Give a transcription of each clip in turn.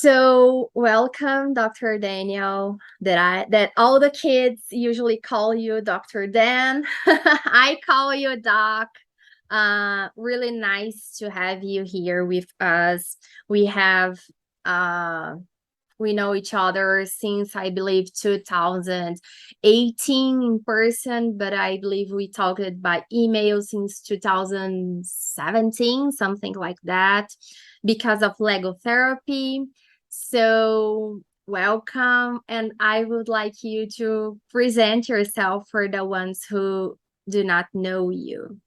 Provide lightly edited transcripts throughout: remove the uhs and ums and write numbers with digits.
So welcome, Dr. Daniel. That all the kids usually call you Dr. Dan. I call you Doc. Really nice to have you here with us. We have uh we know each other since I believe 2018 in person, but I believe we talked by email since 2017, something like that, because of Lego therapy. So welcome, and I would like you to present yourself for the ones who do not know you.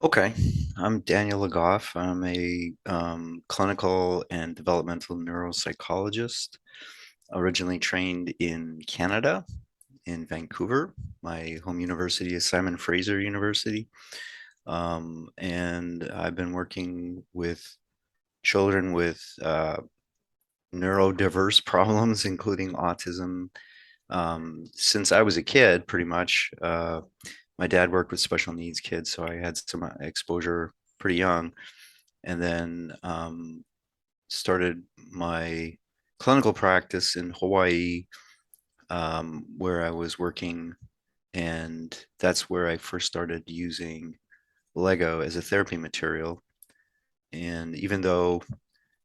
Okay, I'm Daniel LeGoff. I'm a clinical and developmental neuropsychologist, originally trained in Canada, in Vancouver. My home university is Simon Fraser University. And I've been working with children with neurodiverse problems, including autism, since I was a kid, pretty much. My dad worked with special needs kids, so I had some exposure pretty young, and then started my clinical practice in Hawaii, where I was working, and that's where I first started using Lego as a therapy material. And even though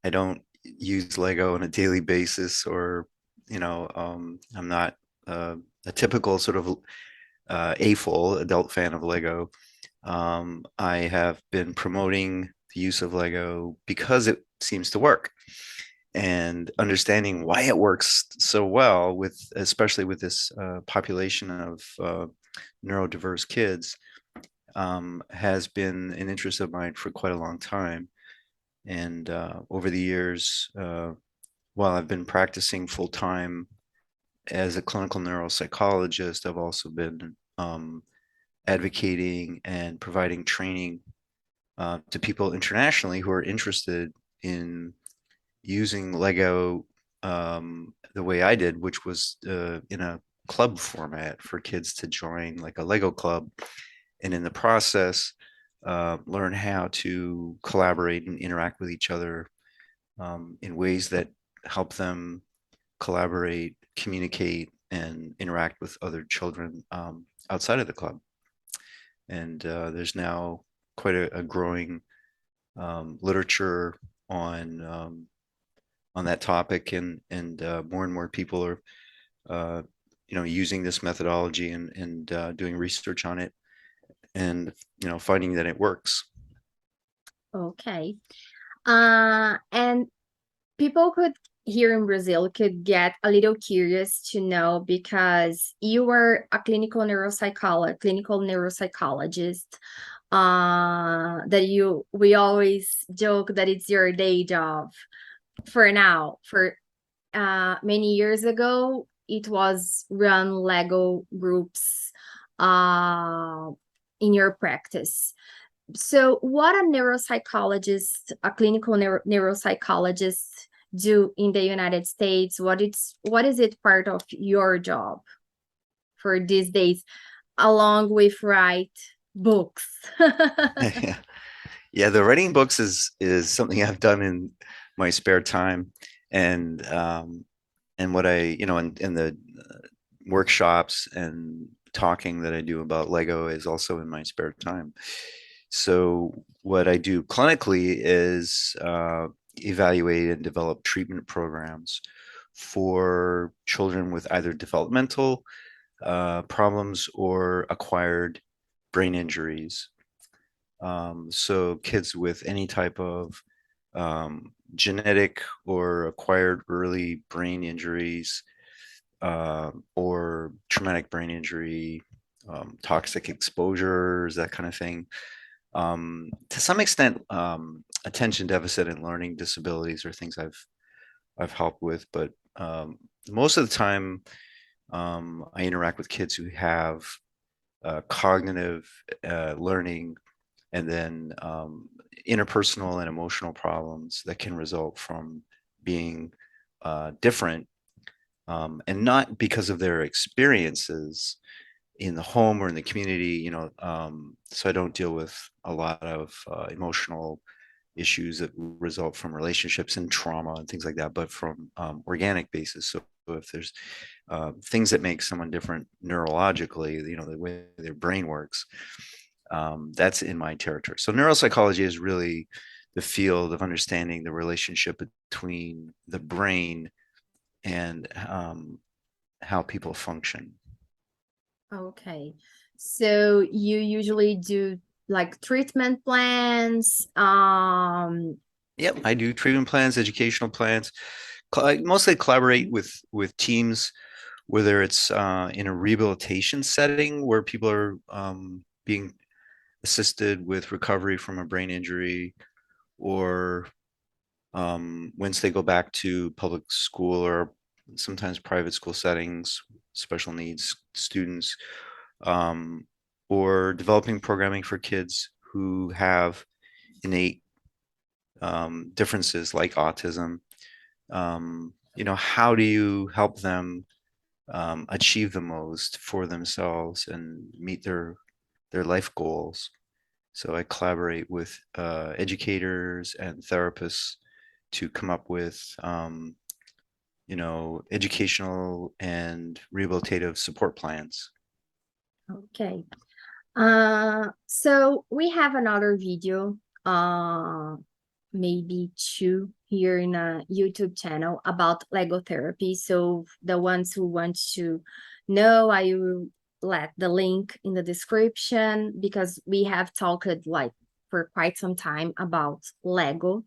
I don't use Lego on a daily basis, or I'm not a typical sort of a-full adult fan of Lego. I have been promoting the use of Lego because it seems to work, and understanding why it works so well with, especially with this population of neurodiverse kids, has been an interest of mine for quite a long time. And over the years, while I've been practicing full time as a clinical neuropsychologist, I've also been advocating and providing training to people internationally who are interested in using Lego the way I did, which was in a club format for kids to join, like a Lego club, and in the process, learn how to collaborate and interact with each other in ways that help them collaborate, communicate, and interact with other children outside of the club. And there's now quite a growing literature on that topic, and more people are using this methodology, and doing research on it, and finding that it works. Okay. And people could here in Brazil could get a little curious to know because you were a clinical neuropsychologist. That we always joke that it's your day job for now. For many years ago, it was run Lego groups uh in your practice. So, what a neuropsychologist, a clinical neuropsychologist, do in the United States? What is it part of your job for these days, along with write books? Yeah, yeah. The writing books is something I've done in my spare time, and what in the workshops and talking that I do about Lego is also in my spare time. So what I do clinically is evaluate and develop treatment programs for children with either developmental problems or acquired brain injuries. So kids with any type of genetic or acquired early brain injuries, or traumatic brain injury, toxic exposures, that kind of thing. To some extent, attention deficit and learning disabilities are things I've helped with, but most of the time, I interact with kids who have cognitive learning, and then interpersonal and emotional problems that can result from being different, and not because of their experiences in the home or in the community. So I don't deal with a lot of emotional issues that result from relationships and trauma and things like that, but from organic basis. So if there's things that make someone different neurologically, the way their brain works, that's in my territory. So neuropsychology is really the field of understanding the relationship between the brain and how people function. Okay. So you usually do like treatment plans. Yep, I do treatment plans, educational plans. I mostly collaborate with teams, whether it's in a rehabilitation setting where people are being assisted with recovery from a brain injury, or once they go back to public school or sometimes private school settings, special needs students, um, or developing programming for kids who have innate differences like autism. How do you help them achieve the most for themselves and meet their life goals? So I collaborate with educators and therapists to come up with educational and rehabilitative support plans. Okay. So we have another video, maybe two here in a YouTube channel about Lego therapy. So the ones who want to know, I will let the link in the description because we have talked like for quite some time about Lego.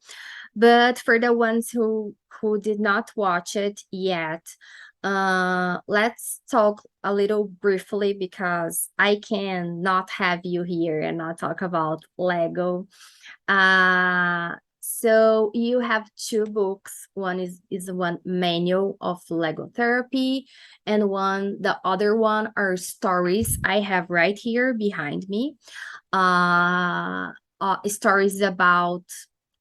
But for the ones who did not watch it yet, let's talk a little briefly because I cannot have you here and not talk about Lego. So you have two books. One is one manual of Lego therapy, and the other one are stories I have right here behind me. Stories about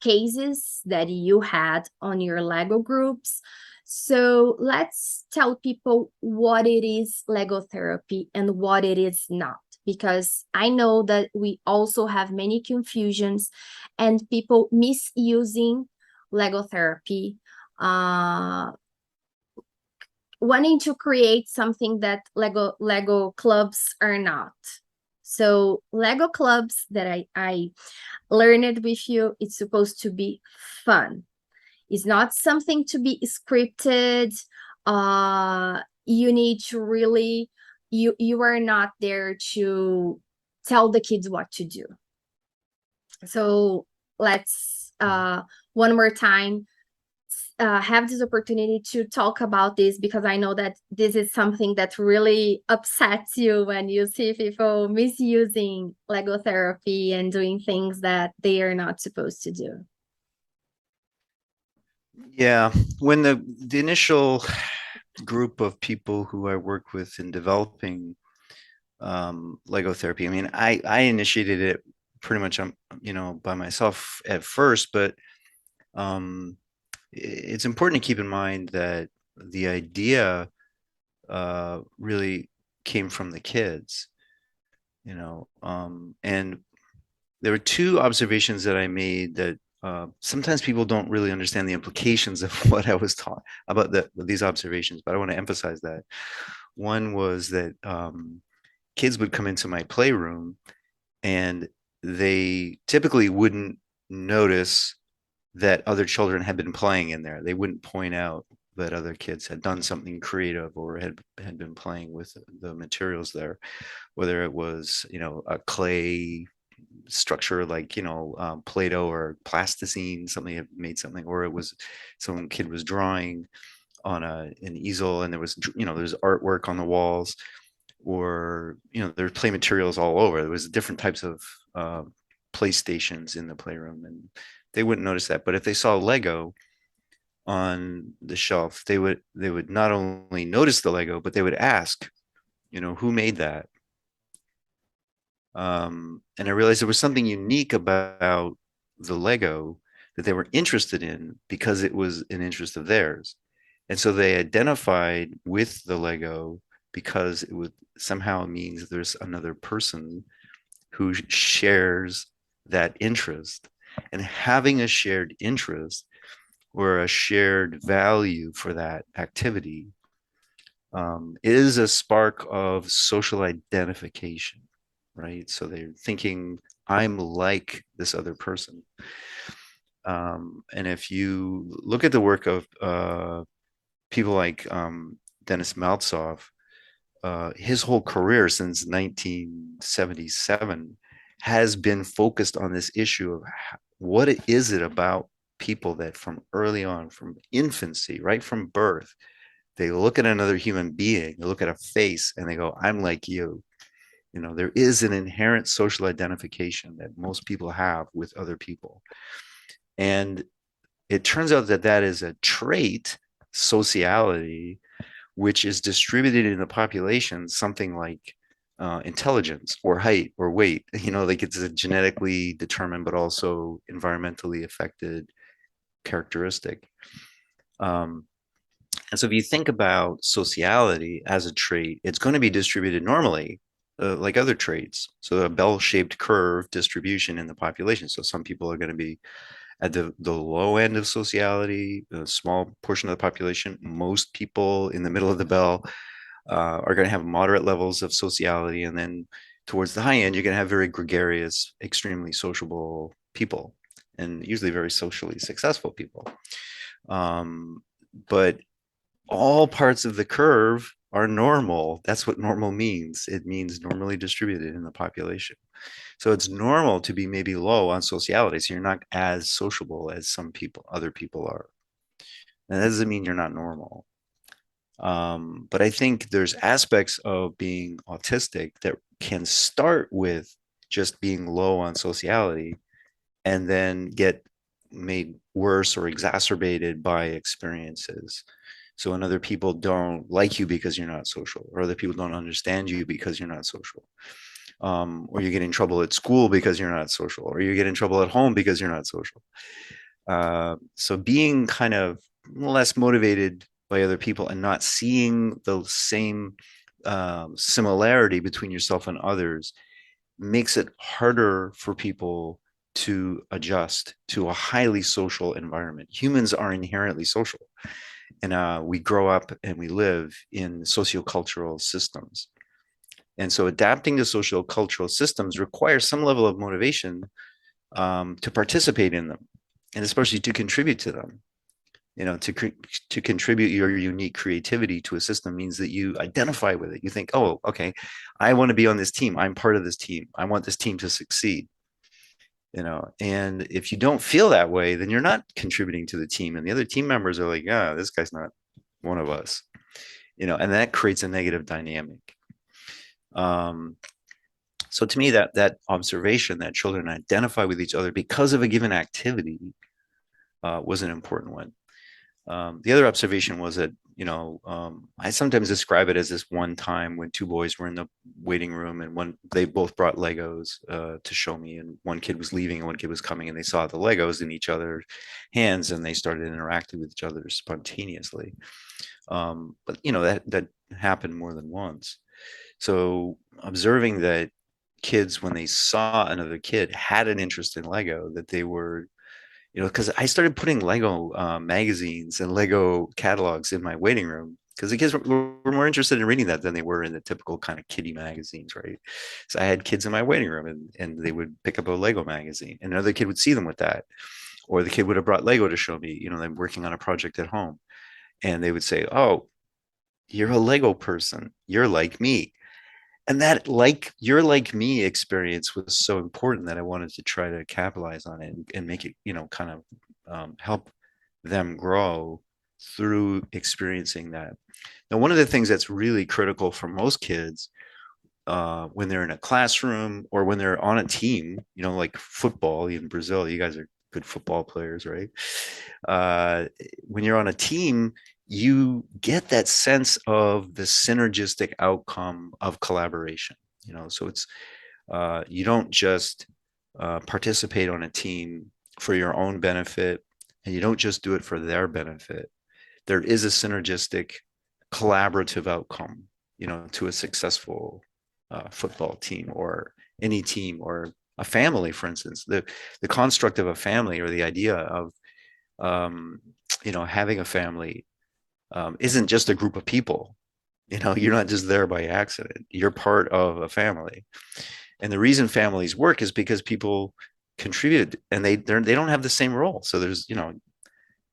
cases that you had on your Lego groups. So let's tell people what it is Lego therapy and what it is not, because I know that we also have many confusions and people misusing Lego therapy, wanting to create something that Lego clubs are not. So Lego clubs that I learned with you, it's supposed to be fun. It's not something to be scripted. You need to really, you are not there to tell the kids what to do. So let's one more time have this opportunity to talk about this, because I know that this is something that really upsets you when you see people misusing Lego therapy and doing things that they are not supposed to do. Yeah, when the initial group of people who I work with in developing Lego therapy, I mean, I initiated it pretty much by myself at first, but it's important to keep in mind that the idea really came from the kids, and there were two observations that I made that sometimes people don't really understand the implications of what I was taught about these observations, but I want to emphasize that. One was that kids would come into my playroom and they typically wouldn't notice that other children had been playing in there. They wouldn't point out that other kids had done something creative or had been playing with the materials there, whether it was a clay structure like Play-Doh or plasticine, somebody had made something, or it was some kid was drawing on an easel and there was there's artwork on the walls, or there's play materials all over. There was different types of playstations in the playroom, and they wouldn't notice that. But if they saw Lego on the shelf, they would not only notice the Lego, but they would ask, who made that? And I realized there was something unique about the Lego that they were interested in because it was an interest of theirs. And so they identified with the Lego because it would somehow means there's another person who shares that interest. And having a shared interest or a shared value for that activity is a spark of social identification, right? So they're thinking, I'm like this other person. And if you look at the work of people like Dennis Maltsoff, his whole career since 1977 has been focused on this issue of what is it about people that from early on, from infancy, right from birth, they look at another human being, they look at a face and they go, I'm like you. You know, there is an inherent social identification that most people have with other people. And it turns out that that is a trait, sociality, which is distributed in the population, something like intelligence or height or weight. You know, like it's a genetically determined, but also environmentally affected characteristic. Um, and so if you think about sociality as a trait, it's going to be distributed normally, like other traits. So a bell-shaped curve distribution in the population. So some people are going to be at the low end of sociality, a small portion of the population. Most people in the middle of the bell are going to have moderate levels of sociality. And then towards the high end, you're going to have very gregarious, extremely sociable people, and usually very socially successful people. But all parts of the curve are normal. That's what normal means. It means normally distributed in the population. So it's normal to be maybe low on sociality. So you're not as sociable as some people, other people are. And that doesn't mean you're not normal. But I think there's aspects of being autistic that can start with just being low on sociality and then get made worse or exacerbated by experiences. So when other people don't like you because you're not social, or other people don't understand you because you're not social, or you get in trouble at school because you're not social, or you get in trouble at home because you're not social. So being kind of less motivated by other people and not seeing the same similarity between yourself and others makes it harder for people to adjust to a highly social environment. Humans are inherently social, and we grow up and we live in sociocultural systems. And so adapting to sociocultural systems requires some level of motivation to participate in them, and especially to contribute to them. You know, to contribute your unique creativity to a system means that you identify with it. You think, oh, okay, I want to be on this team. I'm part of this team. I want this team to succeed. You know, and if you don't feel that way, then you're not contributing to the team, and the other team members are like, yeah, this guy's not one of us. You know, and that creates a negative dynamic. Um, so to me, that observation that children identify with each other because of a given activity was an important one. The other observation was that, you know, I sometimes describe it as this one time when two boys were in the waiting room and they both brought Legos to show me, and one kid was leaving and one kid was coming, and they saw the Legos in each other's hands and they started interacting with each other spontaneously. But you know, that happened more than once. So observing that kids, when they saw another kid had an interest in Lego, that they were, you know, because I started putting Lego magazines and Lego catalogs in my waiting room because the kids were more interested in reading that than they were in the typical kind of kiddie magazines, right? So I had kids in my waiting room, and they would pick up a Lego magazine, and another kid would see them with that. Or the kid would have brought Lego to show me, you know, them working on a project at home. And they would say, oh, you're a Lego person. You're like me. And that like you're like me experience was so important that I wanted to try to capitalize on it and make it, you know, kind of help them grow through experiencing that. Now, one of the things that's really critical for most kids when they're in a classroom or when they're on a team, you know, like football in Brazil, you guys are good football players, right? Uh, when you're on a team, you get that sense of the synergistic outcome of collaboration. You know, so it's you don't just participate on a team for your own benefit, and you don't just do it for their benefit. There is a synergistic, collaborative outcome, you know, to a successful football team or any team or a family, for instance, the construct of a family, or the idea of um, having a family, isn't just a group of people. You're not just there by accident. You're part of a family. And the reason families work is because people contribute, and they don't have the same role. So there's,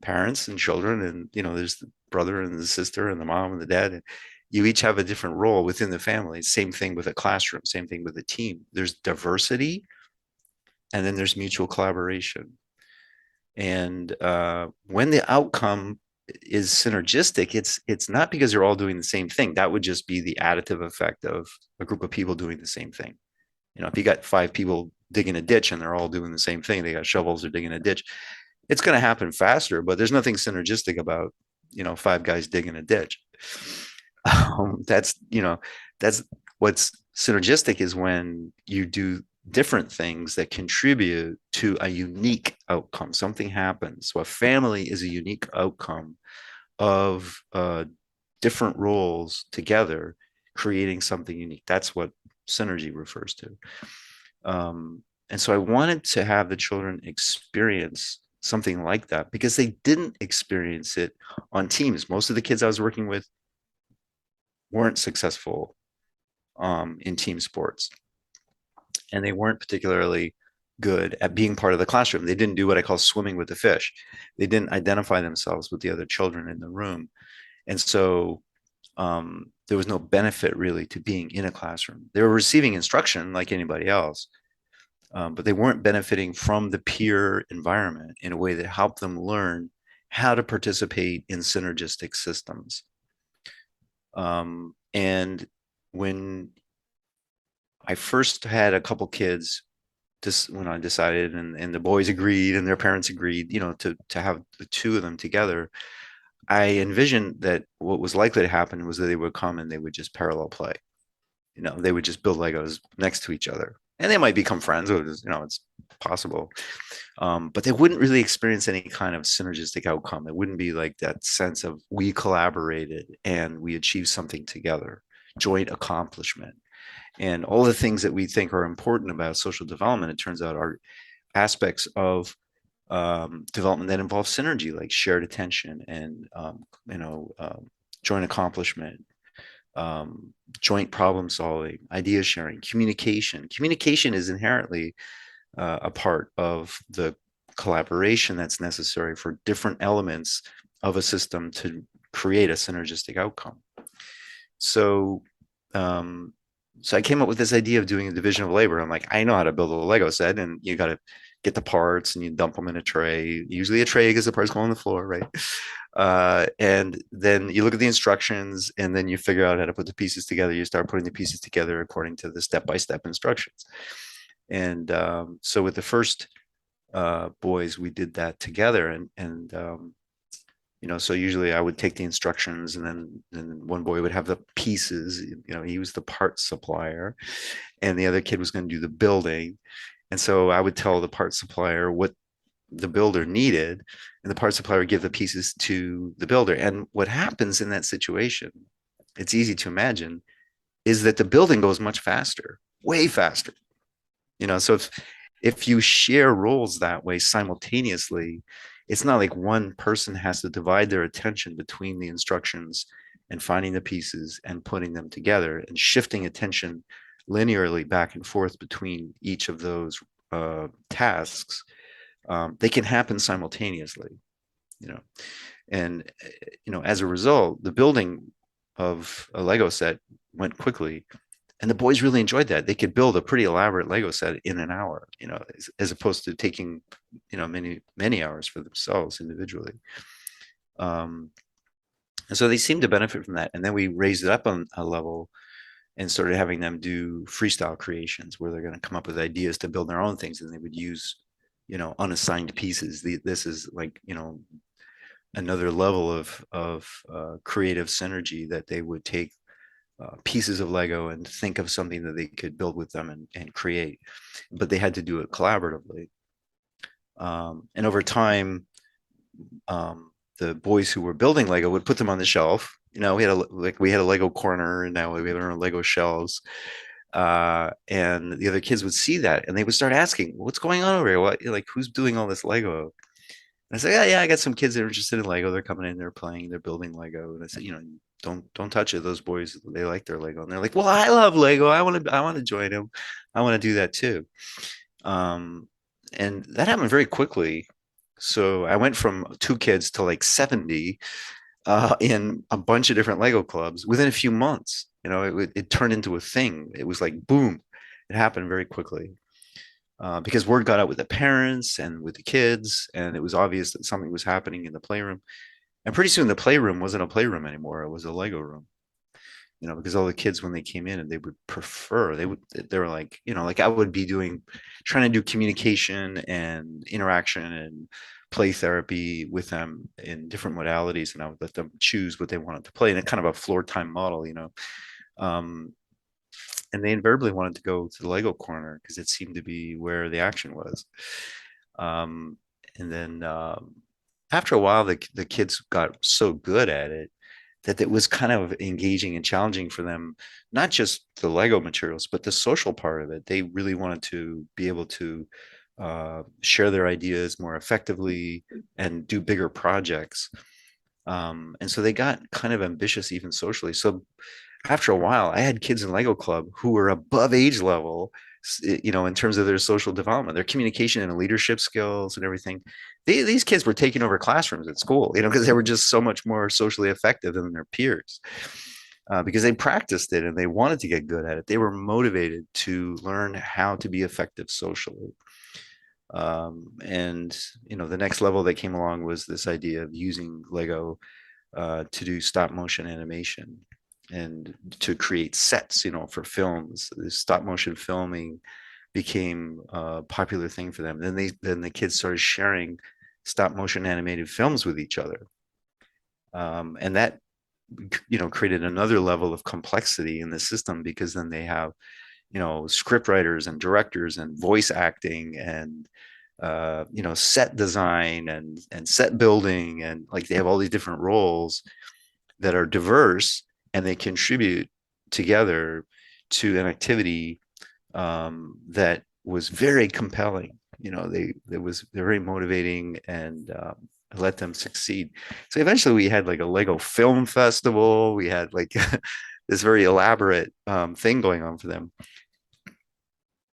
parents and children, and there's the brother and the sister and the mom and the dad, and you each have a different role within the family. Same thing with a classroom, same thing with a team. There's diversity, and then there's mutual collaboration. And when the outcome is synergistic, it's not because they're all doing the same thing. That would just be the additive effect of a group of people doing the same thing. If you got 5 people digging a ditch and they're all doing the same thing, they got shovels, they're digging a ditch, it's going to happen faster, but there's nothing synergistic about 5 guys digging a ditch. That's what's synergistic, is when you do different things that contribute to a unique outcome. Something happens. So a family is a unique outcome of different roles together, creating something unique. That's what synergy refers to. And so I wanted to have the children experience something like that, because they didn't experience it on teams. Most of the kids I was working with weren't successful in team sports, and they weren't particularly good at being part of the classroom. They didn't do what I call swimming with the fish. They didn't identify themselves with the other children in the room. And so there was no benefit really to being in a classroom. They were receiving instruction like anybody else, but they weren't benefiting from the peer environment in a way that helped them learn how to participate in synergistic systems. And when I first had a couple kids, when I decided, and the boys agreed and their parents agreed, to have the two of them together, I envisioned that what was likely to happen was that they would come and they would just parallel play. They would just build Legos next to each other, and they might become friends. It's possible, but they wouldn't really experience any kind of synergistic outcome. It wouldn't be like that sense of we collaborated and we achieved something together, joint accomplishment. And all the things that we think are important about social development, it turns out, are aspects of development that involve synergy, like shared attention and joint accomplishment, joint problem solving, idea sharing, communication. Communication is inherently a part of the collaboration that's necessary for different elements of a system to create a synergistic outcome. So I came up with this idea of doing a division of labor. I'm like, I know how to build a Lego set, and you got to get the parts and you dump them in a tray, usually a tray because the parts go on the floor, right? And then you look at the instructions, and then you figure out how to put the pieces together. You start putting the pieces together according to the step-by-step instructions. And so with the first boys, we did that together. And so usually I would take the instructions, and then one boy would have the pieces. He was the parts supplier, and the other kid was going to do the building. And so I would tell the parts supplier what the builder needed, and the parts supplier would give the pieces to the builder. And what happens in that situation, it's easy to imagine, is that the building goes much faster, way faster. So if you share roles that way simultaneously, it's not like one person has to divide their attention between the instructions and finding the pieces and putting them together and shifting attention linearly back and forth between each of those tasks. They can happen simultaneously, and as a result, the building of a Lego set went quickly, and the boys really enjoyed that. They could build a pretty elaborate Lego set in an hour, as opposed to taking many hours for themselves individually. And so they seemed to benefit from that. And then we raised it up on a level and started having them do freestyle creations, where they're going to come up with ideas to build their own things, and they would use unassigned pieces. This is like another level of creative synergy, that they would take pieces of Lego and think of something that they could build with them and create, but they had to do it collaboratively. And over time, the boys who were building Lego would put them on the shelf. We had a Lego corner, and now we have our own Lego shelves. And the other kids would see that and they would start asking, what's going on over here? What, like, who's doing all this Lego? And I said, yeah, I got some kids that are interested in Lego. They're coming in, they're playing, they're building Lego. And I said, don't touch it. Those boys, they like their Lego. And they're like, well, I love Lego. I want to join them. I want to do that too. Um, and that happened very quickly. So I went from 2 kids to like 70 in a bunch of different Lego clubs within a few months. It turned into a thing. It was like boom. It happened very quickly because word got out with the parents and with the kids, and it was obvious that something was happening in the playroom. And pretty soon, the playroom wasn't a playroom anymore; it was a Lego room. Because all the kids when they came in and they would prefer, they were like, like I would be trying to do communication and interaction and play therapy with them in different modalities, and I would let them choose what they wanted to play in a kind of a floor time model. Um, and they invariably wanted to go to the Lego corner because it seemed to be where the action was. Um, and then after a while, the kids got so good at it that it was kind of engaging and challenging for them, not just the Lego materials, but the social part of it. They really wanted to be able to share their ideas more effectively and do bigger projects. And so they got kind of ambitious even socially. So after a while, I had kids in Lego Club who were above age level, in terms of their social development, their communication and leadership skills and everything. These kids were taking over classrooms at school, because they were just so much more socially effective than their peers. Because they practiced it and they wanted to get good at it. They were motivated to learn how to be effective socially. And the next level that came along was this idea of using Lego to do stop motion animation and to create sets, for films. The stop motion filming became a popular thing for them. Then the kids started sharing stop motion animated films with each other, and that created another level of complexity in the system, because then they have script writers and directors and voice acting and set design and set building, and like they have all these different roles that are diverse, and they contribute together to an activity that was very compelling. They're very motivating, and let them succeed. So eventually we had like a Lego film festival. We had like this very elaborate thing going on for them.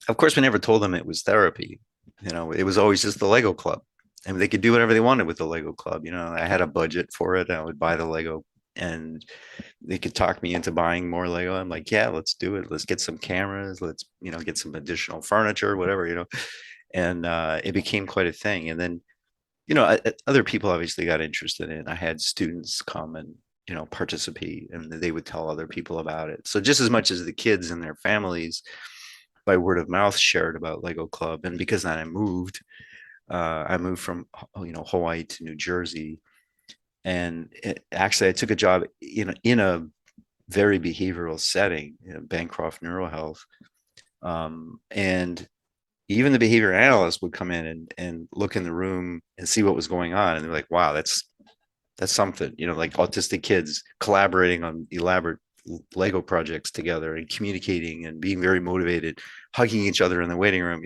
Of course, we never told them it was therapy. It was always just the Lego club, and they could do whatever they wanted with the Lego club. I had a budget for it. I would buy the Lego, and they could talk me into buying more Lego. I'm like, yeah, let's do it. Let's get some cameras. Let's, get some additional furniture, whatever. And it became quite a thing. And then, other people obviously got interested in it. I had students come and, participate, and they would tell other people about it. So just as much as the kids and their families by word of mouth shared about Lego Club. And because then I moved from, Hawaii to New Jersey. And actually, I took a job in a very behavioral setting, Bancroft Neurohealth. And even the behavior analyst would come in and look in the room and see what was going on. And they're like, wow, that's something, like autistic kids collaborating on elaborate Lego projects together and communicating and being very motivated, hugging each other in the waiting room.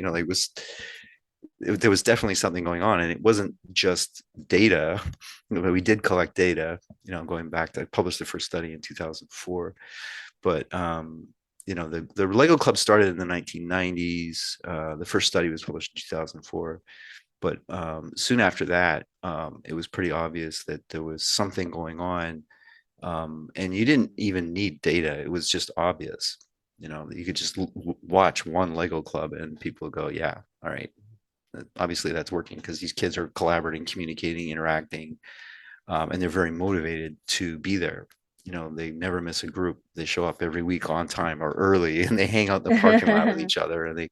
There was definitely something going on, and it wasn't just data. We did collect data, going back to, I published the first study in 2004, but the Lego Club started in the 1990s. The first study was published in 2004, but soon after that, it was pretty obvious that there was something going on, and you didn't even need data. It was just obvious. You could just watch one Lego Club and people go, yeah, all right, obviously that's working, because these kids are collaborating, communicating, interacting, and they're very motivated to be there. They never miss a group. They show up every week on time or early, and they hang out in the parking lot with each other, and they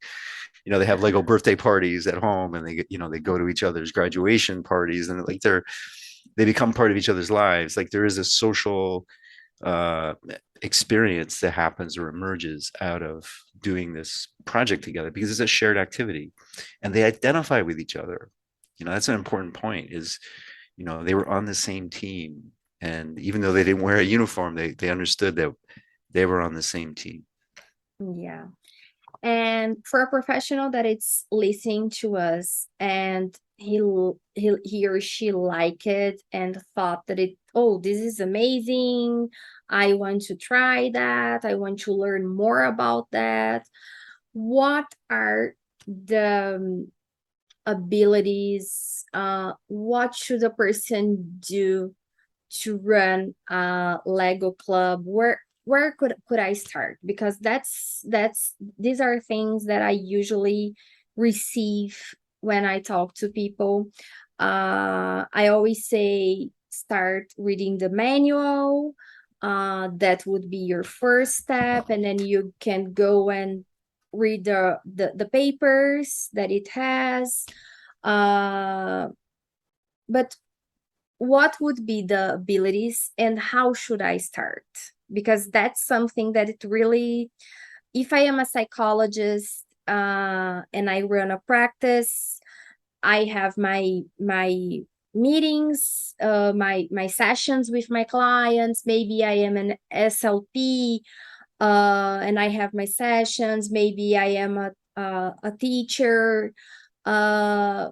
have Lego birthday parties at home, and they go to each other's graduation parties, and like they become part of each other's lives. Like there is a social uh, experience that happens or emerges out of doing this project together, because it's a shared activity, and they identify with each other. That's an important point, is they were on the same team, and even though they didn't wear a uniform, they understood that they were on the same team. Yeah. And for a professional that it's listening to us and he or she liked it and thought that oh, this is amazing. I want to try that. I want to learn more about that. What are the abilities? What should a person do to run a Lego club? Where could I start? Because that's these are things that I usually receive when I talk to people. I always say start reading the manual. That would be your first step, and then you can go and read the papers that it has. But what would be the abilities and how should I start? Because that's something that it really, if I am a psychologist and I run a practice, I have my meetings, my sessions with my clients. Maybe I am an SLP and I have my sessions. Maybe I am a teacher. Uh,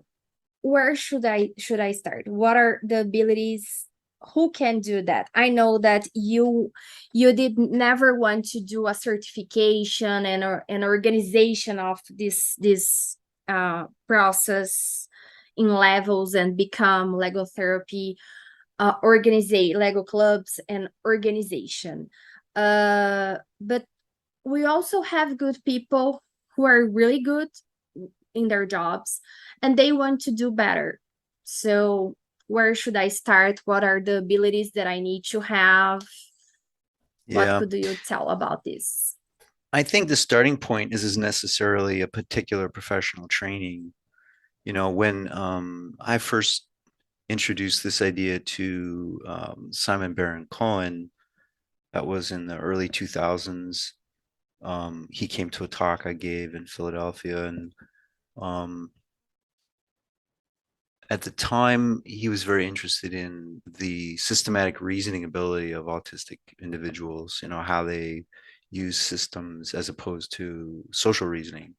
where should I start? What are the abilities? Who can do that? I know that you did never want to do a certification and or an organization of this process in levels and become Lego therapy, Lego clubs and organization. But we also have good people who are really good in their jobs and they want to do better. So where should I start? What are the abilities that I need to have? What Yeah. could you tell about this? I think the starting point is necessarily a particular professional training. When I first introduced this idea to Simon Baron Cohen, that was in the early 2000s. He came to a talk I gave in Philadelphia, and um, at the time, he was very interested in the systematic reasoning ability of autistic individuals, how they use systems as opposed to social reasoning.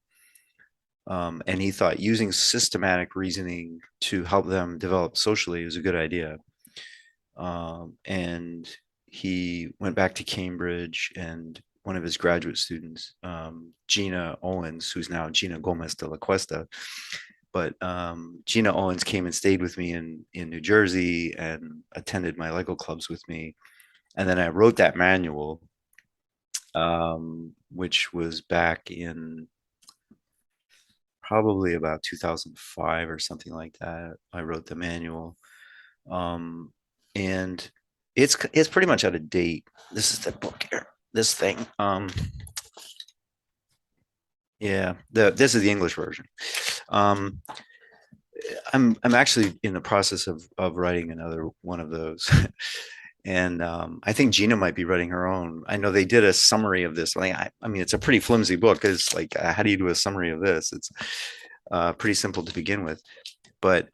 And he thought using systematic reasoning to help them develop socially was a good idea. And he went back to Cambridge, and one of his graduate students, Gina Owens, who's now Gina Gomez de la Cuesta, but Gina Owens came and stayed with me in New Jersey and attended my Lego clubs with me. And then I wrote that manual, which was back in probably about 2005 or something like that. I wrote the manual. And it's pretty much out of date. This is the book here. This thing. Yeah, this is the English version. Um, I'm actually in the process of writing another one of those. And I think Gina might be writing her own. I know they did a summary of this. I mean, it's a pretty flimsy book. It's like, how do you do a summary of this? It's pretty simple to begin with. But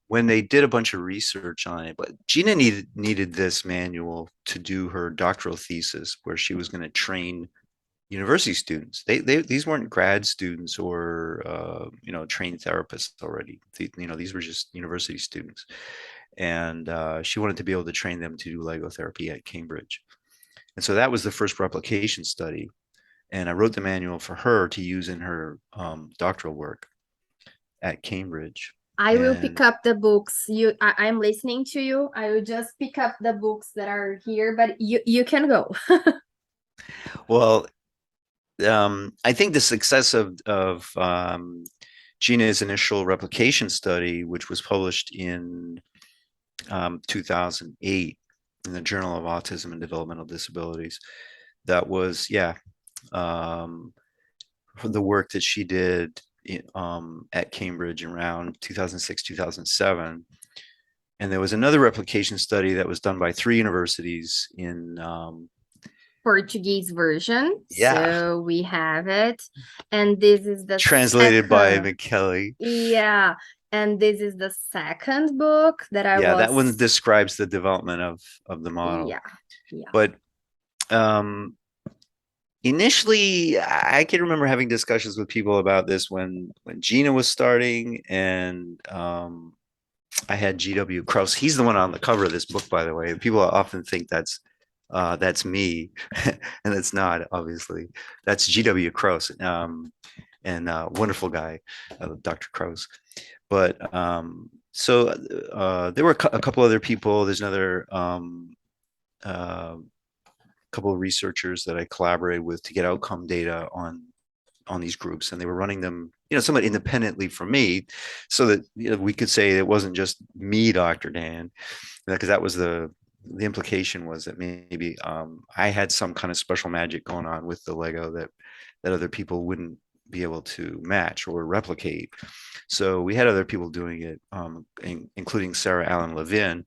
when they did a bunch of research on it, but Gina needed this manual to do her doctoral thesis, where she was going to train university students. These weren't grad students or trained therapists already. These were just university students, and she wanted to be able to train them to do Lego therapy at Cambridge. And so that was the first replication study. And I wrote the manual for her to use in her doctoral work at Cambridge. I will pick And up the books. I'm listening to you. I will just pick up the books that are here, but you can go. well, I think the success of Gina's initial replication study, which was published in 2008 in the Journal of Autism and Developmental Disabilities, that was, for the work that she did at Cambridge around 2006, 2007. And there was another replication study that was done by 3 universities in Portuguese version. yeah, So we have it. And this is the translated by second. McKelly. Yeah. And this is the second book that I Yeah, that one was. describes the development of the model. Yeah. Yeah. But um, Initially, I can remember having discussions with people about this when Gina was starting, and I had GW Kraus. He's the one on the cover of this book, by the way. People often think that's me, and it's not. Obviously, that's GW Kraus, and wonderful guy, Dr. Kraus. But there were a couple other people. There's another uh, couple of researchers that I collaborated with to get outcome data on these groups, and they were running them, somewhat independently from me, so that we could say it wasn't just me, Dr. Dan, because that was the implication was that maybe I had some kind of special magic going on with the Lego that other people wouldn't be able to match or replicate. So we had other people doing it, including Sarah Allen Levin,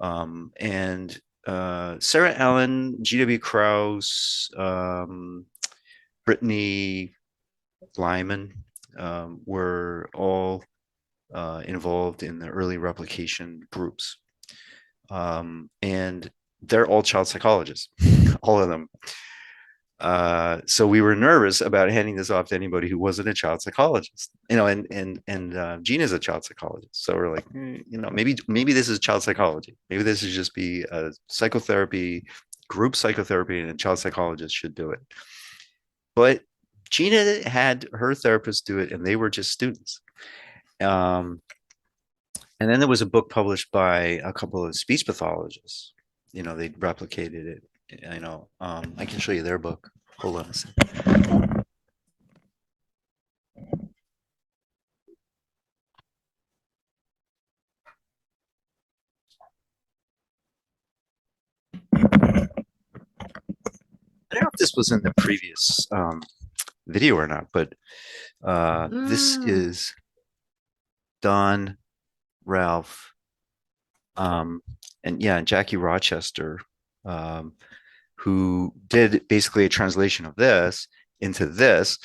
and Sarah Allen, G.W. Krause, Brittany Lyman were all involved in the early replication groups. And they're all child psychologists, all of them. So we were nervous about handing this off to anybody who wasn't a child psychologist, and Gina's a child psychologist. So we're like, maybe this is child psychology. Maybe this is just be a psychotherapy, group psychotherapy, and a child psychologist should do it. But Gina had her therapist do it, and they were just students. And then there was a book published by a couple of speech pathologists. They replicated it. I can show you their book. Hold on a second. I don't know if this was in the previous video or not, but this is Don, Ralph, and Jackie Rochester, who did basically a translation of this into this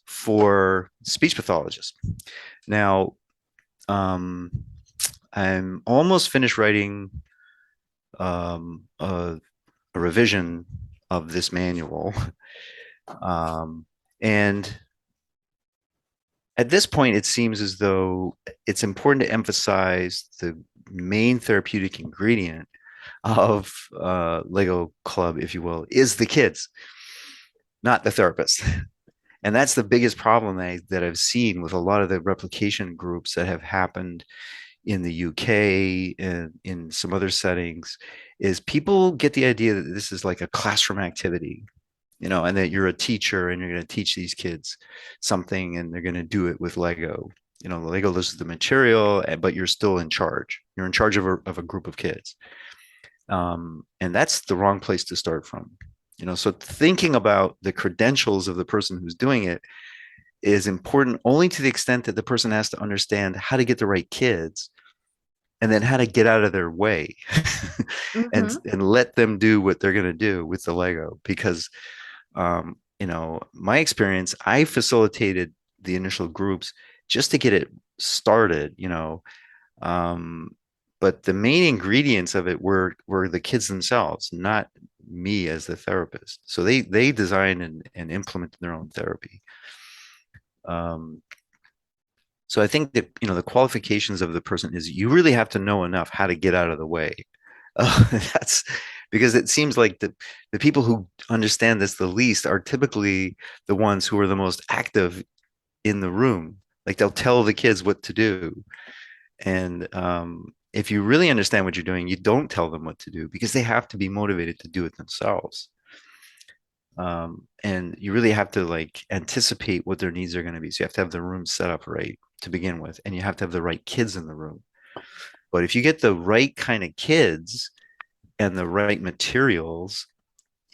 for speech pathologists. Now, I'm almost finished writing a revision of this manual. And at this point, it seems as though it's important to emphasize the main therapeutic ingredient of Lego Club, if you will, is the kids, not the therapist. And that's the biggest problem that I've seen with a lot of the replication groups that have happened in the UK and in some other settings, is people get the idea that this is like a classroom activity, and that you're a teacher and you're going to teach these kids something, and they're going to do it with Lego. The Lego lists the material, but you're still in charge. You're in charge of a group of kids. And that's the wrong place to start from. So thinking about the credentials of the person who's doing it is important only to the extent that the person has to understand how to get the right kids, and then how to get out of their way and let them do what they're going to do with the Lego. Because my experience, I facilitated the initial groups just to get it started, but the main ingredients of it were the kids themselves, not me as the therapist. So they design and implement their own therapy. So I think that, the qualifications of the person is you really have to know enough how to get out of the way. That's because it seems like the people who understand this the least are typically the ones who are the most active in the room. Like they'll tell the kids what to do. And if you really understand what you're doing, you don't tell them what to do because they have to be motivated to do it themselves. And you really have to anticipate what their needs are going to be. So you have to have the room set up right to begin with, and you have to have the right kids in the room. But if you get the right kind of kids and the right materials,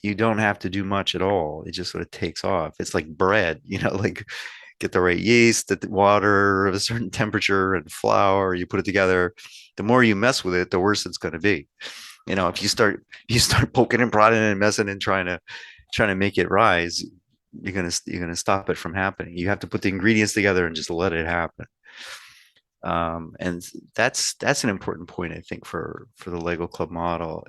you don't have to do much at all. It just sort of takes off. It's like bread, get the right yeast, the water of a certain temperature, and flour. You put it together. The more you mess with it, the worse it's going to be. If you start poking and prodding and messing and trying to make it rise, you're gonna stop it from happening. You have to put the ingredients together and just let it happen. And that's an important point, I think, for the Lego Club model.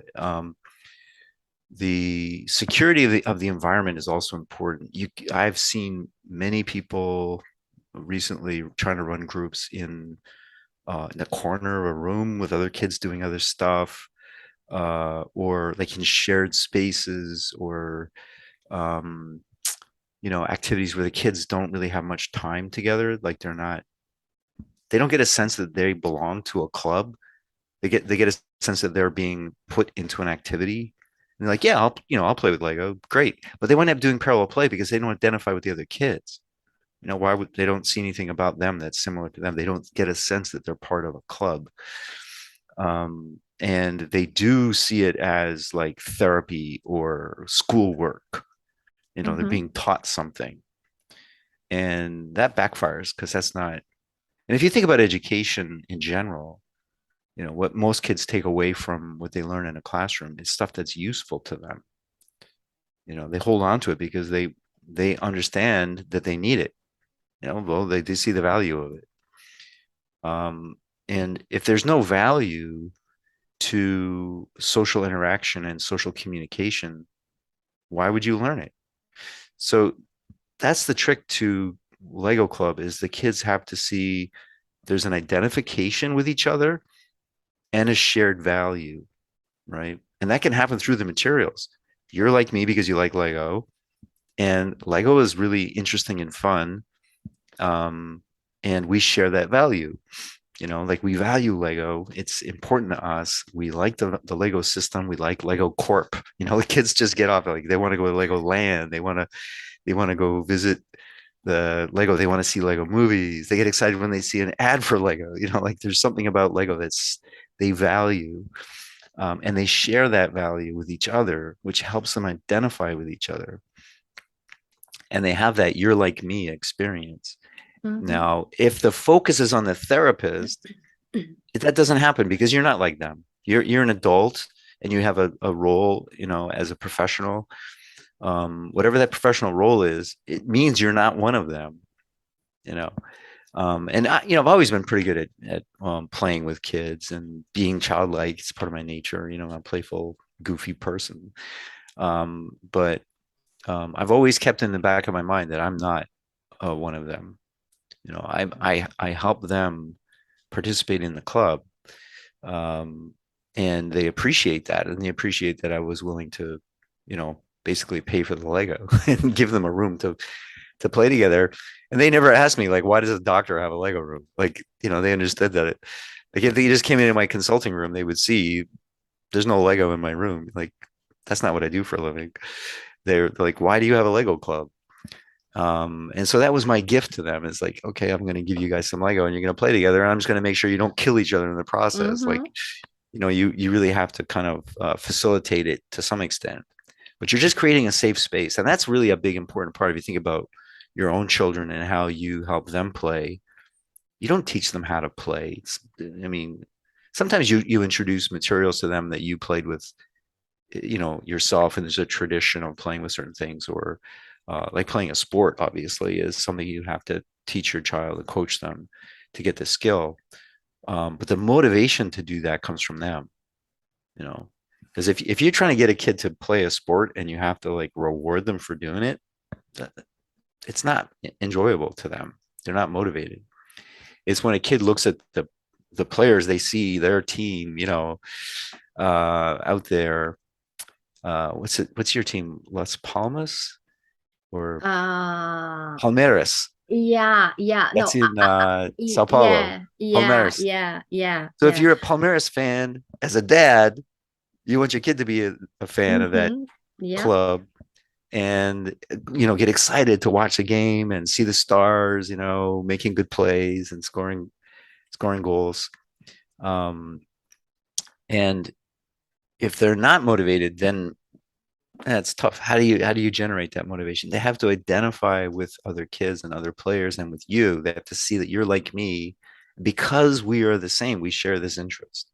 the security of the environment is also important. I've seen many people recently trying to run groups in the corner of a room with other kids doing other stuff, or like in shared spaces, or um, activities where the kids don't really have much time together. Like they don't get a sense that they belong to a club. They get a sense that they're being put into an activity. And they're like, yeah, I'll play with Lego. Great. But they wind up doing parallel play because they don't identify with the other kids. Why would they don't see anything about them that's similar to them? They don't get a sense that they're part of a club. And they do see it as like therapy or schoolwork. They're Mm-hmm. being taught something. And that backfires because that's not. And if you think about education in general, what most kids take away from what they learn in a classroom is stuff that's useful to them. They hold on to it because they understand that they need it. Well, they see the value of it. And if there's no value to social interaction and social communication, why would you learn it? So that's the trick to Lego Club is the kids have to see there's an identification with each other and a shared value, right? And that can happen through the materials. You're like me because you like Lego, and Lego is really interesting and fun. And we share that value. Like we value Lego. It's important to us. We like the Lego system. We like Lego Corp. The kids just get off like they want to go to Lego Land. They want to go visit the Lego. They want to see Lego movies. They get excited when they see an ad for Lego. Like there's something about Lego that's they value, and they share that value with each other, which helps them identify with each other. And they have that "you're like me" experience. Mm-hmm. Now, if the focus is on the therapist, that doesn't happen because you're not like them. You're an adult and you have a role, as a professional. Whatever that professional role is, it means you're not one of them, you know. And I've always been pretty good at playing with kids and being childlike. It's part of my nature. I'm a playful, goofy person. But I've always kept in the back of my mind that I'm not one of them. I help them participate in the club, um, and they appreciate that, and they appreciate that I was willing to, basically pay for the Lego and give them a room to play together. And they never asked me like, why does a doctor have a Lego room? Like, they understood that like if they just came into my consulting room, they would see there's no Lego in my room. Like, that's not what I do for a living. They're like, why do you have a Lego club? And so that was my gift to them. It's like, okay, I'm going to give you guys some Lego and you're going to play together. And I'm just going to make sure you don't kill each other in the process. Like, Mm-hmm. you really have to kind of facilitate it to some extent, but you're just creating a safe space. And that's really a big important part. If you think about your own children and how you help them play, you don't teach them how to play. I mean, sometimes you introduce materials to them that you played with, yourself, and there's a tradition of playing with certain things, or like playing a sport obviously is something you have to teach your child and coach them to get the skill. But the motivation to do that comes from them, you know because if you're trying to get a kid to play a sport and you have to like reward them for doing it, it's not enjoyable to them. They're not motivated. It's when a kid looks at the players, they see their team, out there. What's your team? Las Palmas or Uh, Palmeiras? yeah, yeah. That's No, in Sao Paulo. yeah, yeah, Palmeiras. yeah, yeah, So if yeah. you're a Palmeiras fan as a dad, you want your kid to be a fan of that Mm-hmm. Yep. club, and get excited to watch the game and see the stars, making good plays and scoring goals. Um, and if they're not motivated, then that's tough. How do you generate that motivation? They have to identify with other kids and other players and with you. They have to see that you're like me because we are the same. We share this interest.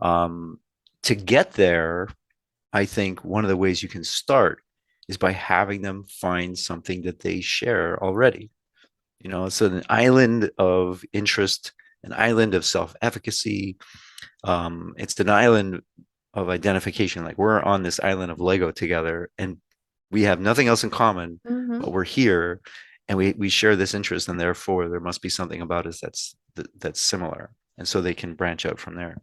Um, to get there, I think one of the ways you can start is by having them find something that they share already. It's an island of interest, an island of self-efficacy. It's an island of identification. Like we're on this island of Lego together and we have nothing else in common, Mm-hmm. but we're here and we share this interest, and therefore there must be something about us that's similar. And so they can branch out from there.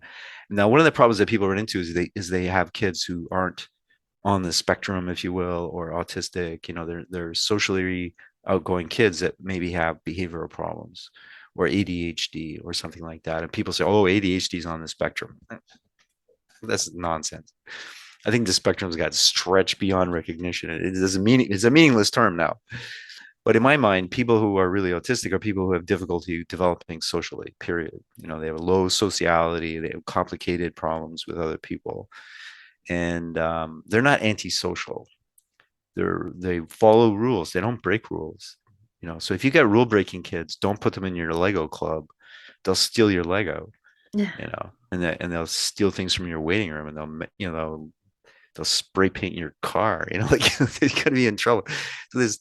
Now, one of the problems that people run into is they have kids who aren't on the spectrum, if you will, or autistic. They're socially outgoing kids that maybe have behavioral problems or ADHD or something like that. And people say, "Oh, ADHD is on the spectrum." That's nonsense. I think the spectrum's got stretched beyond recognition. It doesn't mean it's a meaningless term now. But in my mind, people who are really autistic are people who have difficulty developing socially, period. They have a low sociality, they have complicated problems with other people, and they're not antisocial. They follow rules. They don't break rules. So if you get rule breaking kids, don't put them in your Lego club. They'll steal your Lego, and they'll steal things from your waiting room, and they'll spray paint your car. Like they're gonna be in trouble. So there's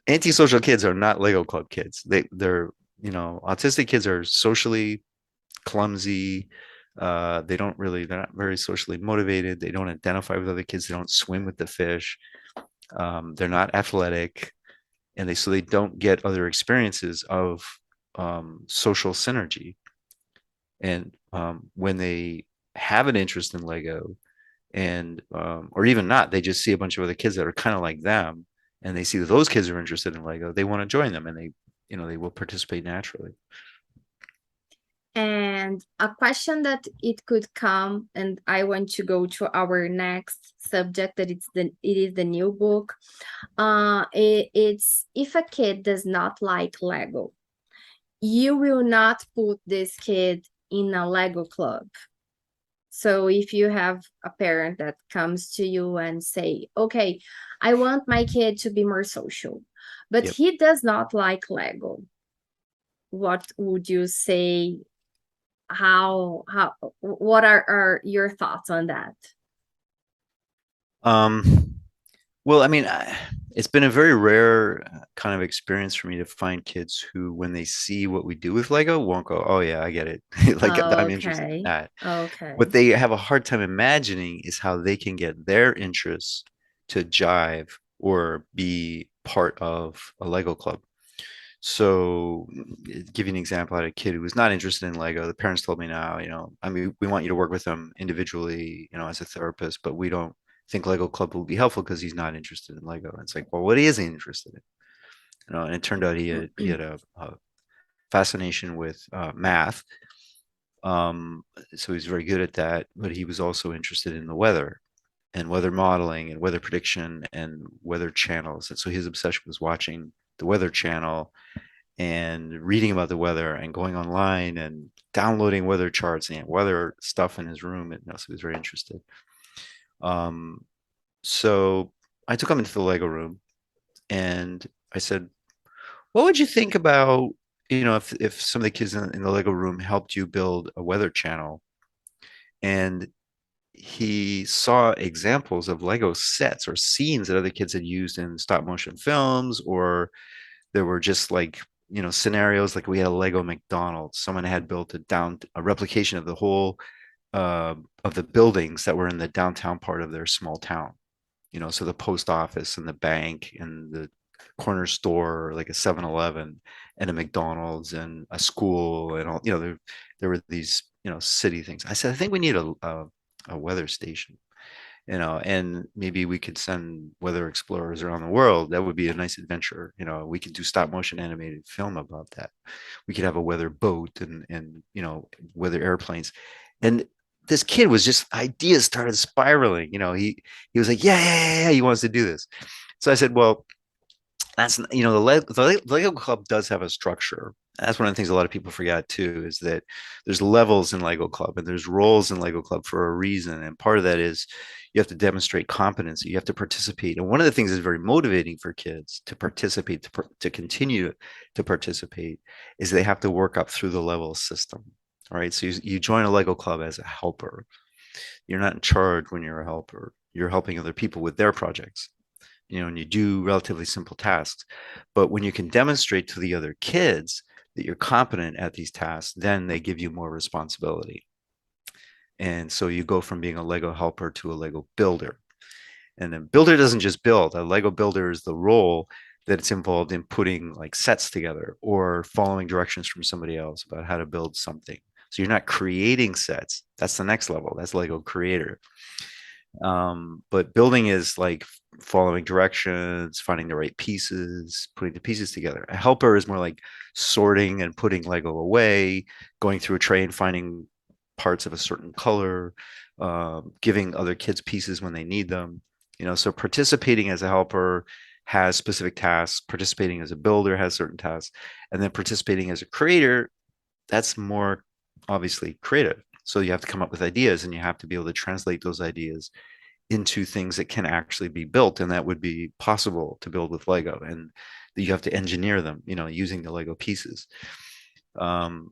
antisocial kids are not Lego club kids. They're autistic kids are socially clumsy. They're not very socially motivated. They don't identify with other kids. They don't swim with the fish. They're not athletic, and they don't get other experiences of social synergy. And when they have an interest in Lego, and or even not, they just see a bunch of other kids that are kind of like them, and they see that those kids are interested in Lego. They want to join them, and they will participate naturally. And a question that it could come, and I want to go to our next subject, that it is the new book. It's if a kid does not like Lego, you will not put this kid in a Lego club. So if you have a parent that comes to you and say, okay, I want my kid to be more social, but Yep. he does not like Lego, what would you say? How what are your thoughts on that? Um, well, I mean, it's been a very rare kind of experience for me to find kids who, when they see what we do with Lego, won't go, "Oh yeah, I get it." Like I'm interested in Okay. that. What Okay. they have a hard time imagining is how they can get their interests to jive or be part of a Lego club. So, give you an example, I had a kid who was not interested in Lego. The parents told me now, I mean, we want you to work with him individually, as a therapist, but we don't think Lego Club will be helpful because he's not interested in Lego. And it's like, well, what is he interested in? And it turned out he had a fascination with math. So he's very good at that, but he was also interested in the weather and weather modeling and weather prediction and weather channels. And so his obsession was watching the Weather Channel and reading about the weather and going online and downloading weather charts and weather stuff in his room. And so he was very interested. Um, so I took him into the Lego room and I said, "What would you think about, if some of the kids in the Lego room helped you build a weather channel?" And he saw examples of Lego sets or scenes that other kids had used in stop motion films, or there were just like, scenarios like we had a Lego McDonald's. Someone had built a replication of the whole of the buildings that were in the downtown part of their small town. So the post office and the bank and the corner store, like a 7-Eleven and a McDonald's and a school and all, there were these, city things. I said, I think we need a weather station, and maybe we could send weather explorers around the world. That would be a nice adventure. We could do stop motion animated film about that. We could have a weather boat and weather airplanes. And this kid was just ideas started spiraling. He was like, yeah, yeah, yeah, yeah, he wants to do this. So I said, well, that's the Lego Club does have a structure. That's one of the things a lot of people forget too, is that there's levels in Lego Club and there's roles in Lego Club for a reason. And part of that is you have to demonstrate competency, you have to participate. And one of the things that's very motivating for kids to participate, to continue to participate, is they have to work up through the level system. All right. So you join a Lego Club as a helper. You're not in charge when you're a helper. You're helping other people with their projects, and you do relatively simple tasks. But when you can demonstrate to the other kids that you're competent at these tasks, then they give you more responsibility. And so you go from being a Lego helper to a Lego builder. And a builder doesn't just build. A Lego builder is the role that it's involved in putting like sets together or following directions from somebody else about how to build something. So you're not creating sets. That's the next level. That's Lego creator. But building is like following directions, finding the right pieces, putting the pieces together. A helper is more like sorting and putting Lego away, going through a tray and finding parts of a certain color, giving other kids pieces when they need them. So participating as a helper has specific tasks, participating as a builder has certain tasks, and then participating as a creator, that's more obviously creative. So you have to come up with ideas and you have to be able to translate those ideas into things that can actually be built, and that would be possible to build with Lego, and you have to engineer them, using the Lego pieces. And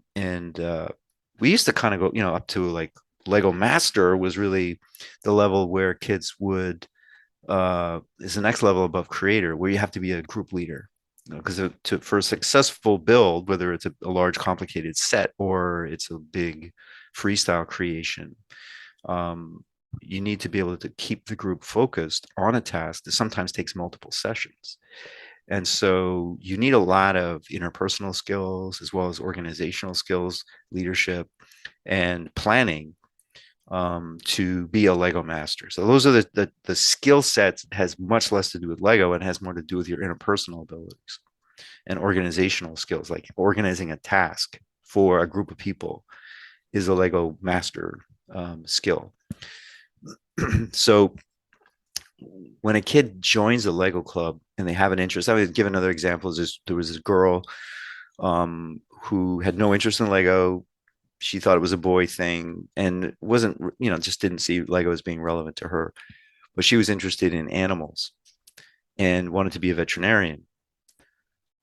we used to kind of go, up to like Lego Master was really the level where kids would is the next level above creator, where you have to be a group leader. Because for a successful build, whether it's a large complicated set or it's a big freestyle creation, um, you need to be able to keep the group focused on a task that sometimes takes multiple sessions. And so you need a lot of interpersonal skills as well as organizational skills, leadership, and planning, to be a Lego master. So those are the skill sets. Has much less to do with Lego and has more to do with your interpersonal abilities and organizational skills, like organizing a task for a group of people is a Lego master skill. So when a kid joins a Lego club and they have an interest, I would give another example. There was this girl who had no interest in Lego. She thought it was a boy thing and wasn't, just didn't see Lego as being relevant to her. But she was interested in animals and wanted to be a veterinarian.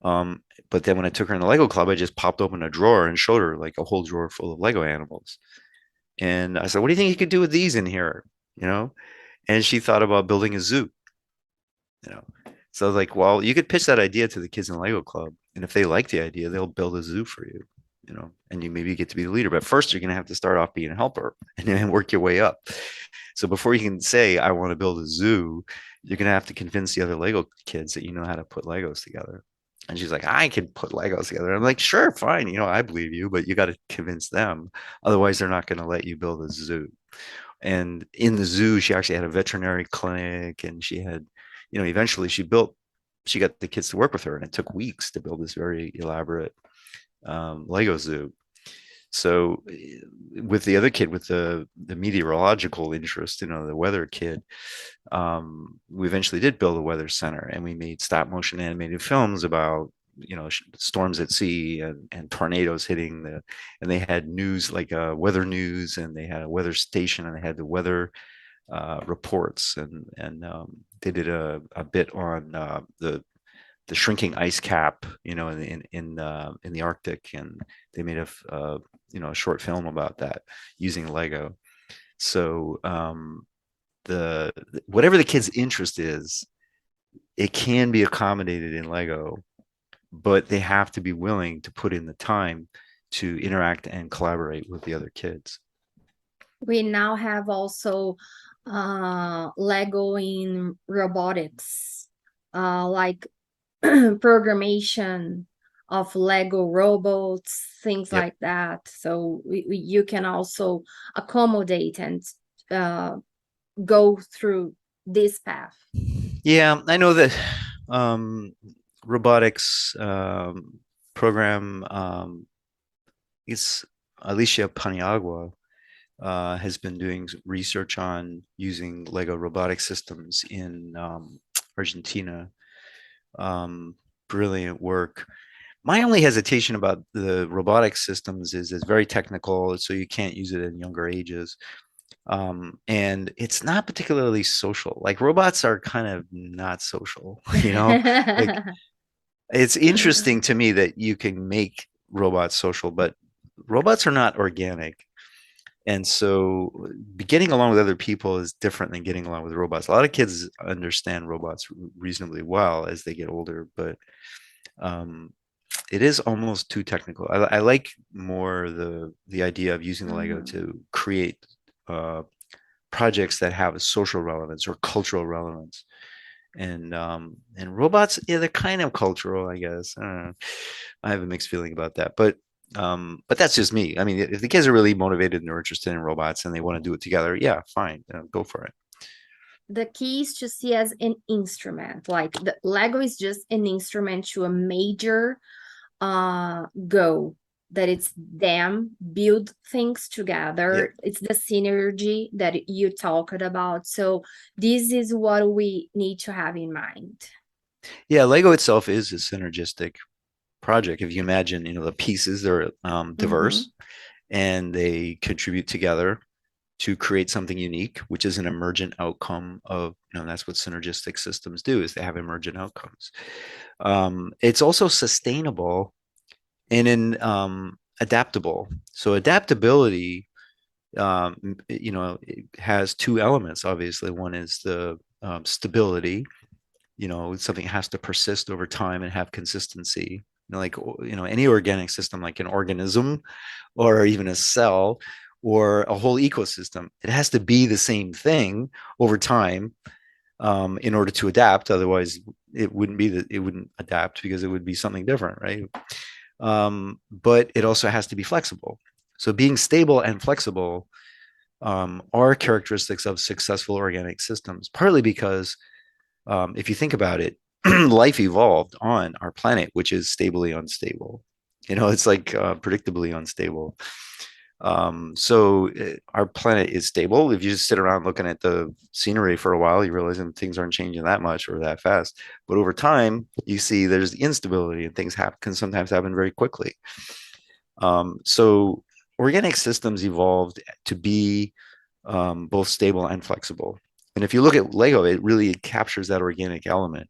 But then when I took her in the Lego club, I just popped open a drawer and showed her like a whole drawer full of Lego animals. And I said, "What do you think you could do with these in here?" You know, and she thought about building a zoo. you know. So I was like, well, you could pitch that idea to the kids in the Lego club, and if they like the idea, they'll build a zoo for you, and you maybe get to be the leader. But first, you're going to have to start off being a helper and then work your way up. So before you can say, I want to build a zoo, you're going to have to convince the other Lego kids that you know how to put Legos together. And she's like, I can put Legos together. I'm like, sure, fine. I believe you, but you got to convince them. Otherwise, they're not going to let you build a zoo. And in the zoo, she actually had a veterinary clinic, and she had, eventually she got the kids to work with her, and it took weeks to build this very elaborate Lego zoo. So with the other kid with the meteorological interest, the weather kid, we eventually did build a weather center, and we made stop motion animated films about storms at sea and tornadoes hitting and they had news like weather news, and they had a weather station, and they had the weather reports, and they did a bit on the shrinking ice cap, in the Arctic, and they made a short film about that using Lego. So the whatever the kid's interest is, it can be accommodated in Lego, but they have to be willing to put in the time to interact and collaborate with the other kids. We now have also Lego in robotics, like programmation of Lego robots, things Yep. like that. So you can also accommodate and go through this path. Yeah, I know that robotics program is Alicia Paniagua has been doing research on using Lego robotic systems in Argentina. Brilliant work. My only hesitation about the robotic systems is it's very technical, so you can't use it in younger ages. And it's not particularly social. Like robots are kind of not social, like it's interesting to me that you can make robots social, but robots are not organic. And so getting along with other people is different than getting along with robots. A lot of kids understand robots reasonably well as they get older, but um, it is almost too technical. I like more the idea of using Lego Mhm. to create projects that have a social relevance or cultural relevance. And robots, yeah, they're kind of cultural, I guess. I don't know. I have a mixed feeling about that, but that's just me. I mean, if the kids are really motivated and they're interested in robots and they want to do it together, yeah, fine, go for it. The key is to see as an instrument. Like the Lego is just an instrument to a major goal, that it's them build things Yeah, together. It's the synergy that you talked about. So this is what we need to have in mind. yeah. Lego itself is a synergistic project. If you imagine, the pieces are Mm-hmm. diverse and they contribute together to create something unique, which is an emergent outcome of, that's what synergistic systems do, is they have emergent outcomes. It's also sustainable and in adaptable. So adaptability, it has two elements. Obviously, one is the stability. Something has to persist over time and have consistency. Like any organic system, like an organism or even a cell or a whole ecosystem, it has to be the same thing over time in order to adapt. Otherwise, it wouldn't adapt because it would be something different, right? But it also has to be flexible. So being stable and flexible are characteristics of successful organic systems, partly because if you think about it, life evolved on our planet, which is stably unstable. It's like predictably unstable. So our planet is stable. If you just sit around looking at the scenery for a while, you realize that things aren't changing that much or that fast. But over time, you see there's instability and things can sometimes happen very quickly. So organic systems evolved to be both stable and flexible. And if you look at Lego, it really captures that organic element.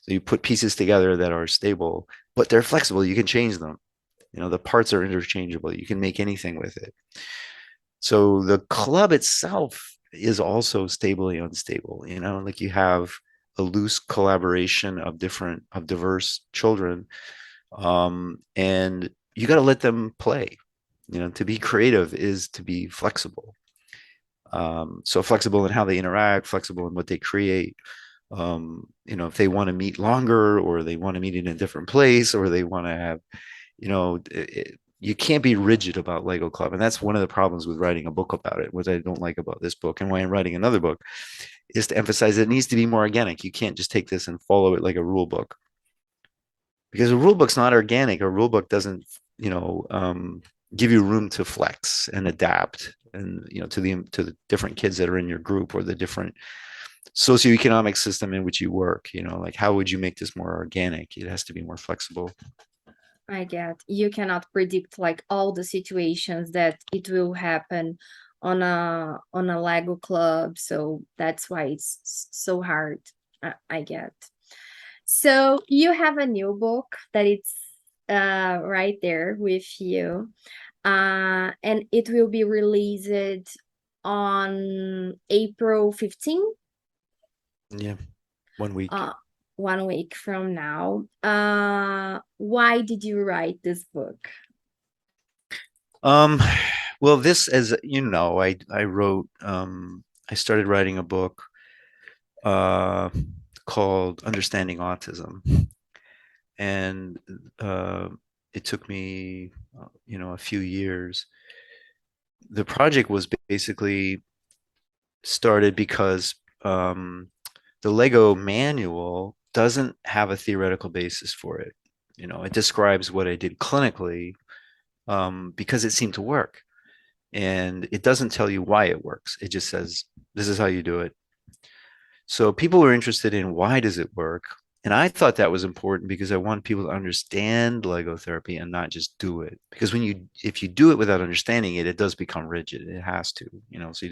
So you put pieces together that are stable, but they're flexible. You can change them. The parts are interchangeable. You can make anything with it. So the club itself is also stably unstable. Like you have a loose collaboration of diverse children, and you got to let them play. To be creative is to be flexible. So flexible in how they interact, flexible in what they create. If they want to meet longer or they want to meet in a different place or they want to have, you can't be rigid about Lego Club. And that's one of the problems with writing a book about it, what I don't like about this book and why I'm writing another book is to emphasize it needs to be more organic. You can't just take this and follow it like a rule book because a rule book's not organic. A rule book doesn't, give you room to flex and adapt and to the different kids that are in your group or the different socioeconomic system in which you work. Like how would you make this more organic? It has to be more flexible. I get you cannot predict like all the situations that it will happen on a Lego club, so that's why it's so hard. I get. So you have a new book that it's right there with you, and it will be released on April 15th. Yeah, 1 week. Uh, 1 week from now. Why did you write this book? Um, well, this, as you know, I wrote I started writing a book uh called Understanding Autism, and uh, it took me a few years. The project was basically started because the Lego manual doesn't have a theoretical basis for it. It describes what I did clinically because it seemed to work. And it doesn't tell you why it works. It just says, this is how you do it. So people were interested in why does it work? And I thought that was important because I want people to understand Lego therapy and not just do it. Because if you do it without understanding it, it does become rigid. It has to, so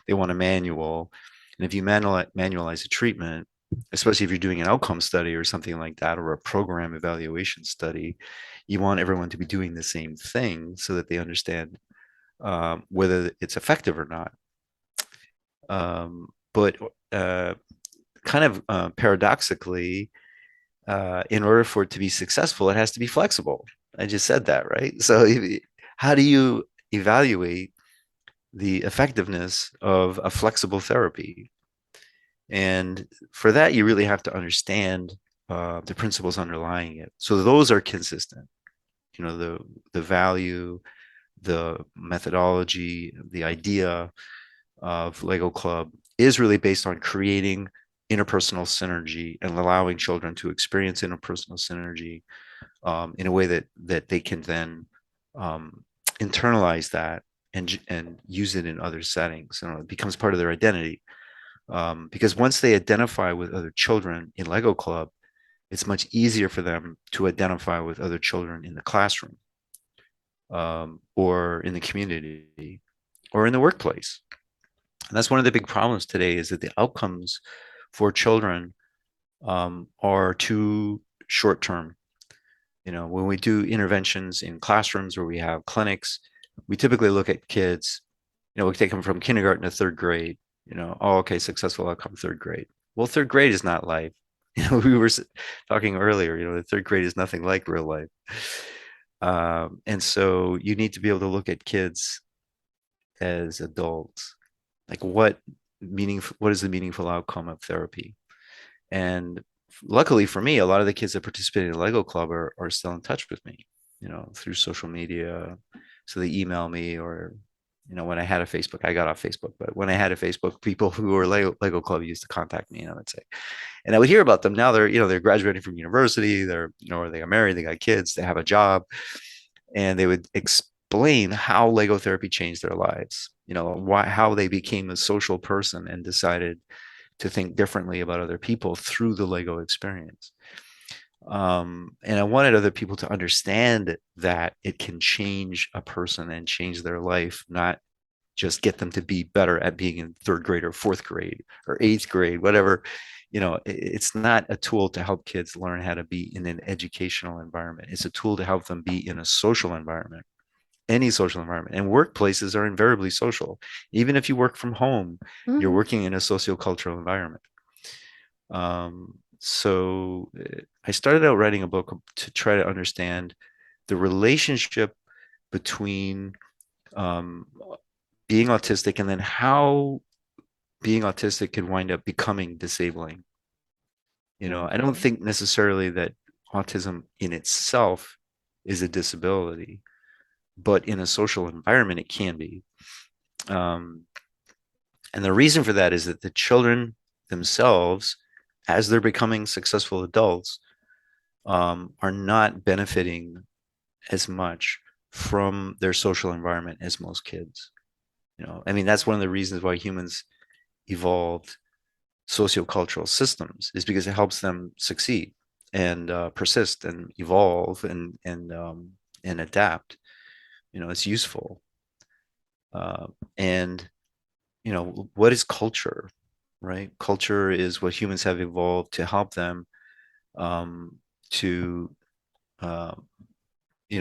they want a manual. And if you manualize a treatment, especially if you're doing an outcome study or something like that, or a program evaluation study, you want everyone to be doing the same thing so that they understand whether it's effective or not. But kind of paradoxically, in order for it to be successful, it has to be flexible. I just said that, right? So, how do you evaluate the effectiveness of a flexible therapy. And for that, you really have to understand the principles underlying it. So those are consistent. The value, the methodology, the idea of Lego Club is really based on creating interpersonal synergy and allowing children to experience interpersonal synergy in a way that they can then internalize that and use it in other settings. It becomes part of their identity. Because once they identify with other children in Lego Club, it's much easier for them to identify with other children in the classroom, or in the community, or in the workplace. And that's one of the big problems today, is that the outcomes for children are too short term. When we do interventions in classrooms, or we have clinics, we typically look at kids, we take them from kindergarten to third grade. Oh, okay, successful outcome, third grade. Well, third grade is not life. We were talking earlier, the third grade is nothing like real life. And so you need to be able to look at kids as adults. Like, what is the meaningful outcome of therapy? And luckily for me, a lot of the kids that participated in Lego Club are still in touch with me, through social media. So they email me, or when I had a Facebook, I got off Facebook, but when I had a Facebook, people who were Lego Club used to contact me, and I would say, and I would hear about them. Now they're graduating from university, or they got married, they got kids, they have a job, and they would explain how Lego therapy changed their lives, how they became a social person and decided to think differently about other people through the Lego experience. And I wanted other people to understand that it can change a person and change their life, not just get them to be better at being in third grade or fourth grade or eighth grade, whatever. It's not a tool to help kids learn how to be in an educational environment. It's a tool to help them be in a social environment, any social environment. And workplaces are invariably social. Even if you work from home, you're working in a sociocultural environment. So I started out writing a book to try to understand the relationship between being autistic, and then how being autistic can wind up becoming disabling. I don't think necessarily that autism in itself is a disability, but in a social environment, it can be. And the reason for that is that the children themselves, as they're becoming successful adults, are not benefiting as much from their social environment as most kids. That's one of the reasons why humans evolved sociocultural systems, is because it helps them succeed and persist and evolve and adapt. It's useful. And what is culture, right? Culture is what humans have evolved to help them to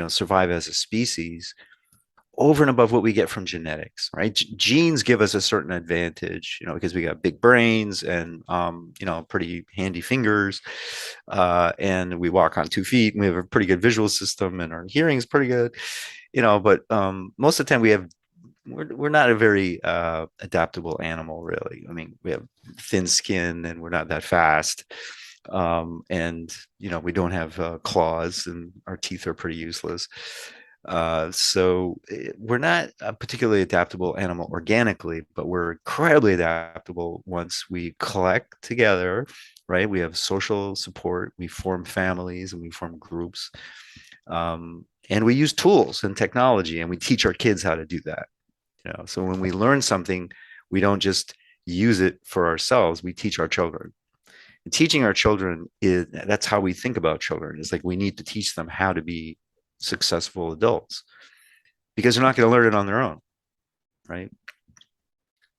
survive as a species, over and above what we get from genetics, right? Genes give us a certain advantage, because we got big brains and pretty handy fingers, and we walk on 2 feet, and we have a pretty good visual system, and our hearing is pretty good, but most of the time we're not a very adaptable animal, really. We have thin skin, and we're not that fast. And we don't have claws, and our teeth are pretty useless. So we're not a particularly adaptable animal organically, but we're incredibly adaptable once we collect together, right? We have social support, we form families, and we form groups. And we use tools and technology, and we teach our kids how to do that. So when we learn something, we don't just use it for ourselves, we teach our children. And teaching our children that's how we think about children. It's like we need to teach them how to be successful adults, because they're not going to learn it on their own, right?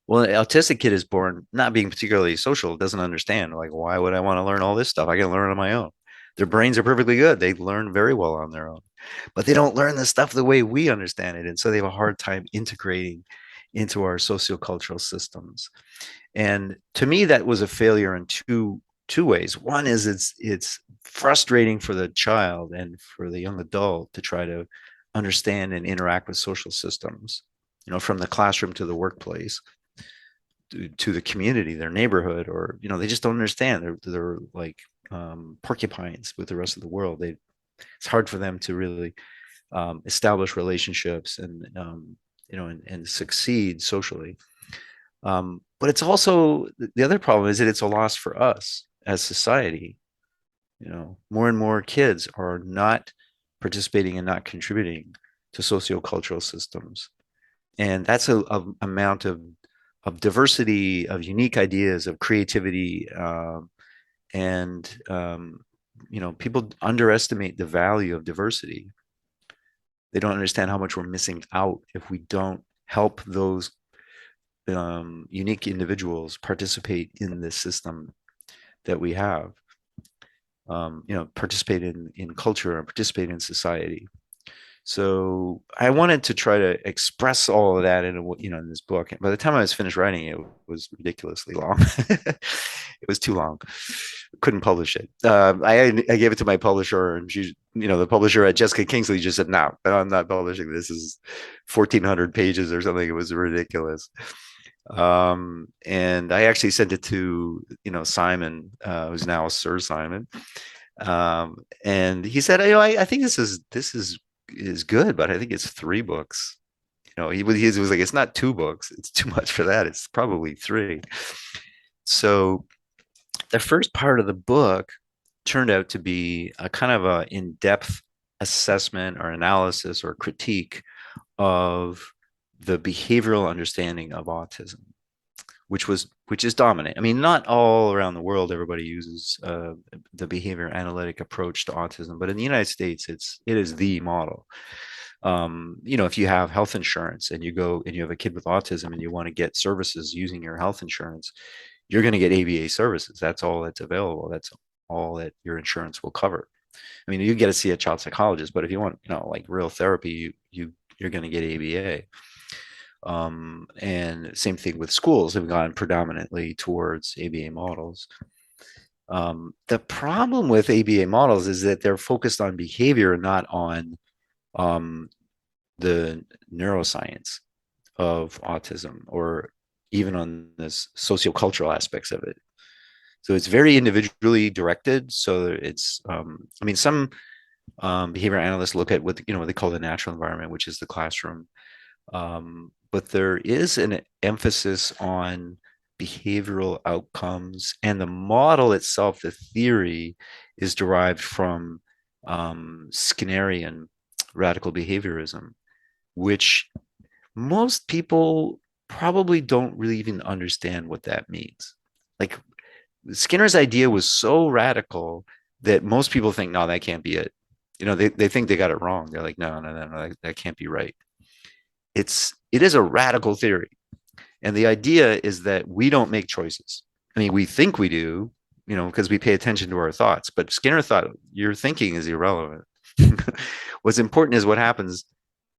Well, an autistic kid is born not being particularly social, doesn't understand, like, why would I want to learn all this stuff? I can learn on my own. Their brains are perfectly good. They learn very well on their own, but they don't learn the stuff the way we understand it. And so they have a hard time integrating into our sociocultural systems. And to me, that was a failure in two ways. One is it's frustrating for the child and for the young adult to try to understand and interact with social systems, from the classroom to the workplace to the community, their neighborhood, or they just don't understand. They're like porcupines with the rest of the world. It's hard for them to really establish relationships and succeed socially. But it's also the other problem is that it's a loss for us as society. More and more kids are not participating and not contributing to sociocultural systems, and that's a amount of diversity, of unique ideas, of creativity, and people underestimate the value of diversity. They don't understand how much we're missing out if we don't help those unique individuals participate in the system that we have. Participate in culture and participate in society. So I wanted to try to express all of that in this book. By the time I was finished writing it, it was ridiculously long. It was too long. Couldn't publish it. I gave it to my publisher, and the publisher at Jessica Kingsley just said, "No, I'm not publishing this. Is 1,400 pages or something." It was ridiculous. And I actually sent it to Simon, who's now Sir Simon, and he said, I think this is good, but I think it's 3 books. He was like, it's not 2 books. It's too much for that. It's probably 3. So the first part of the book turned out to be a kind of a in-depth assessment or analysis or critique of the behavioral understanding of autism, which is dominant. I mean, not all around the world everybody uses the behavior analytic approach to autism, but in the United States, it is the model. If you have health insurance and you go and you have a kid with autism and you want to get services using your health insurance, you're going to get ABA services. That's all that's available. That's all that your insurance will cover. I mean, you get to see a child psychologist, but if you want, like real therapy, you're going to get ABA. And same thing with schools have gone predominantly towards ABA models. The problem with ABA models is that they're focused on behavior, not on the neuroscience of autism or even on this sociocultural aspects of it. So it's very individually directed. So it's, some behavior analysts look at what they call the natural environment, which is the classroom. But there is an emphasis on behavioral outcomes, and the model itself, the theory, is derived from Skinnerian radical behaviorism, which most people probably don't really even understand what that means. Like Skinner's idea was so radical that most people think, no, that can't be it. They think they got it wrong. They're like, no, that can't be right. It is a radical theory. And the idea is that we don't make choices. I mean, we think we do, because we pay attention to our thoughts. But Skinner thought your thinking is irrelevant. What's important is what happens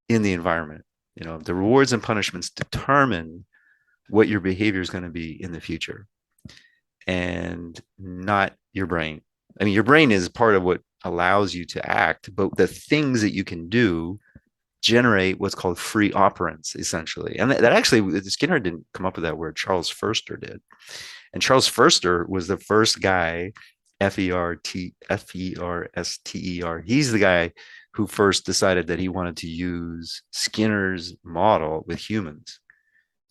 in the environment. The rewards and punishments determine what your behavior is going to be in the future, and not your brain. I mean, your brain is part of what allows you to act, but the things that you can do generate what's called free operants, essentially. And that actually, Skinner didn't come up with that word. Charles Foerster did. And Charles Foerster was the first guy, F-E-R-S-T-E-R. He's the guy who first decided that he wanted to use Skinner's model with humans,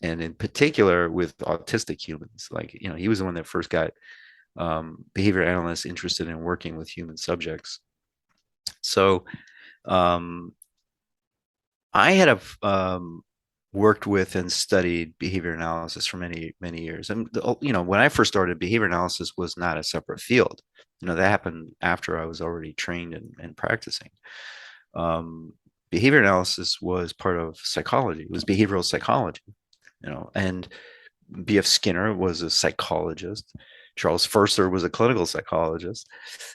and in particular with autistic humans. Like, he was the one that first got behavior analysts interested in working with human subjects. So I had worked with and studied behavior analysis for many, many years. And, when I first started, behavior analysis was not a separate field. That happened after I was already trained and practicing. Behavior analysis was part of psychology. It was behavioral psychology, and B.F. Skinner was a psychologist. Charles Foerster was a clinical psychologist.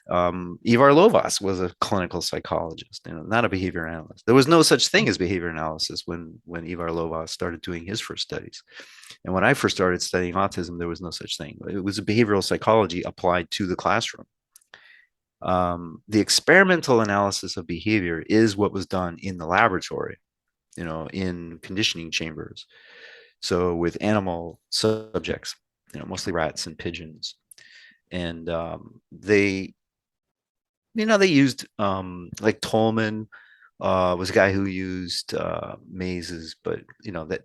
Ivar Lovaas was a clinical psychologist, not a behavior analyst. There was no such thing as behavior analysis when Ivar Lovaas started doing his first studies. And when I first started studying autism, there was no such thing. It was a behavioral psychology applied to the classroom. The experimental analysis of behavior is what was done in the laboratory. in conditioning chambers. So with animal subjects, mostly rats and pigeons. And they used like Tolman was a guy who used mazes, but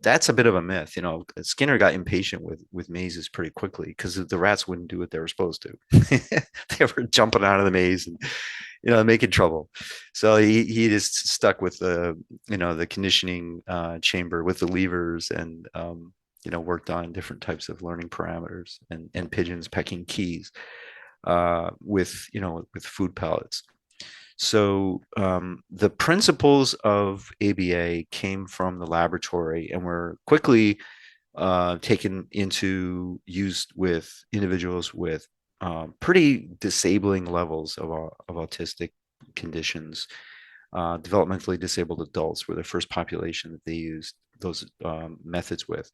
that's a bit of a myth. Skinner got impatient with mazes pretty quickly because the rats wouldn't do what they were supposed to. They were jumping out of the maze and making trouble. So he just stuck with the conditioning chamber with the levers and worked on different types of learning parameters and pigeons pecking keys with food pellets. So the principles of ABA came from the laboratory and were quickly taken into use with individuals with pretty disabling levels of autistic conditions. Developmentally disabled adults were the first population that they used those methods with.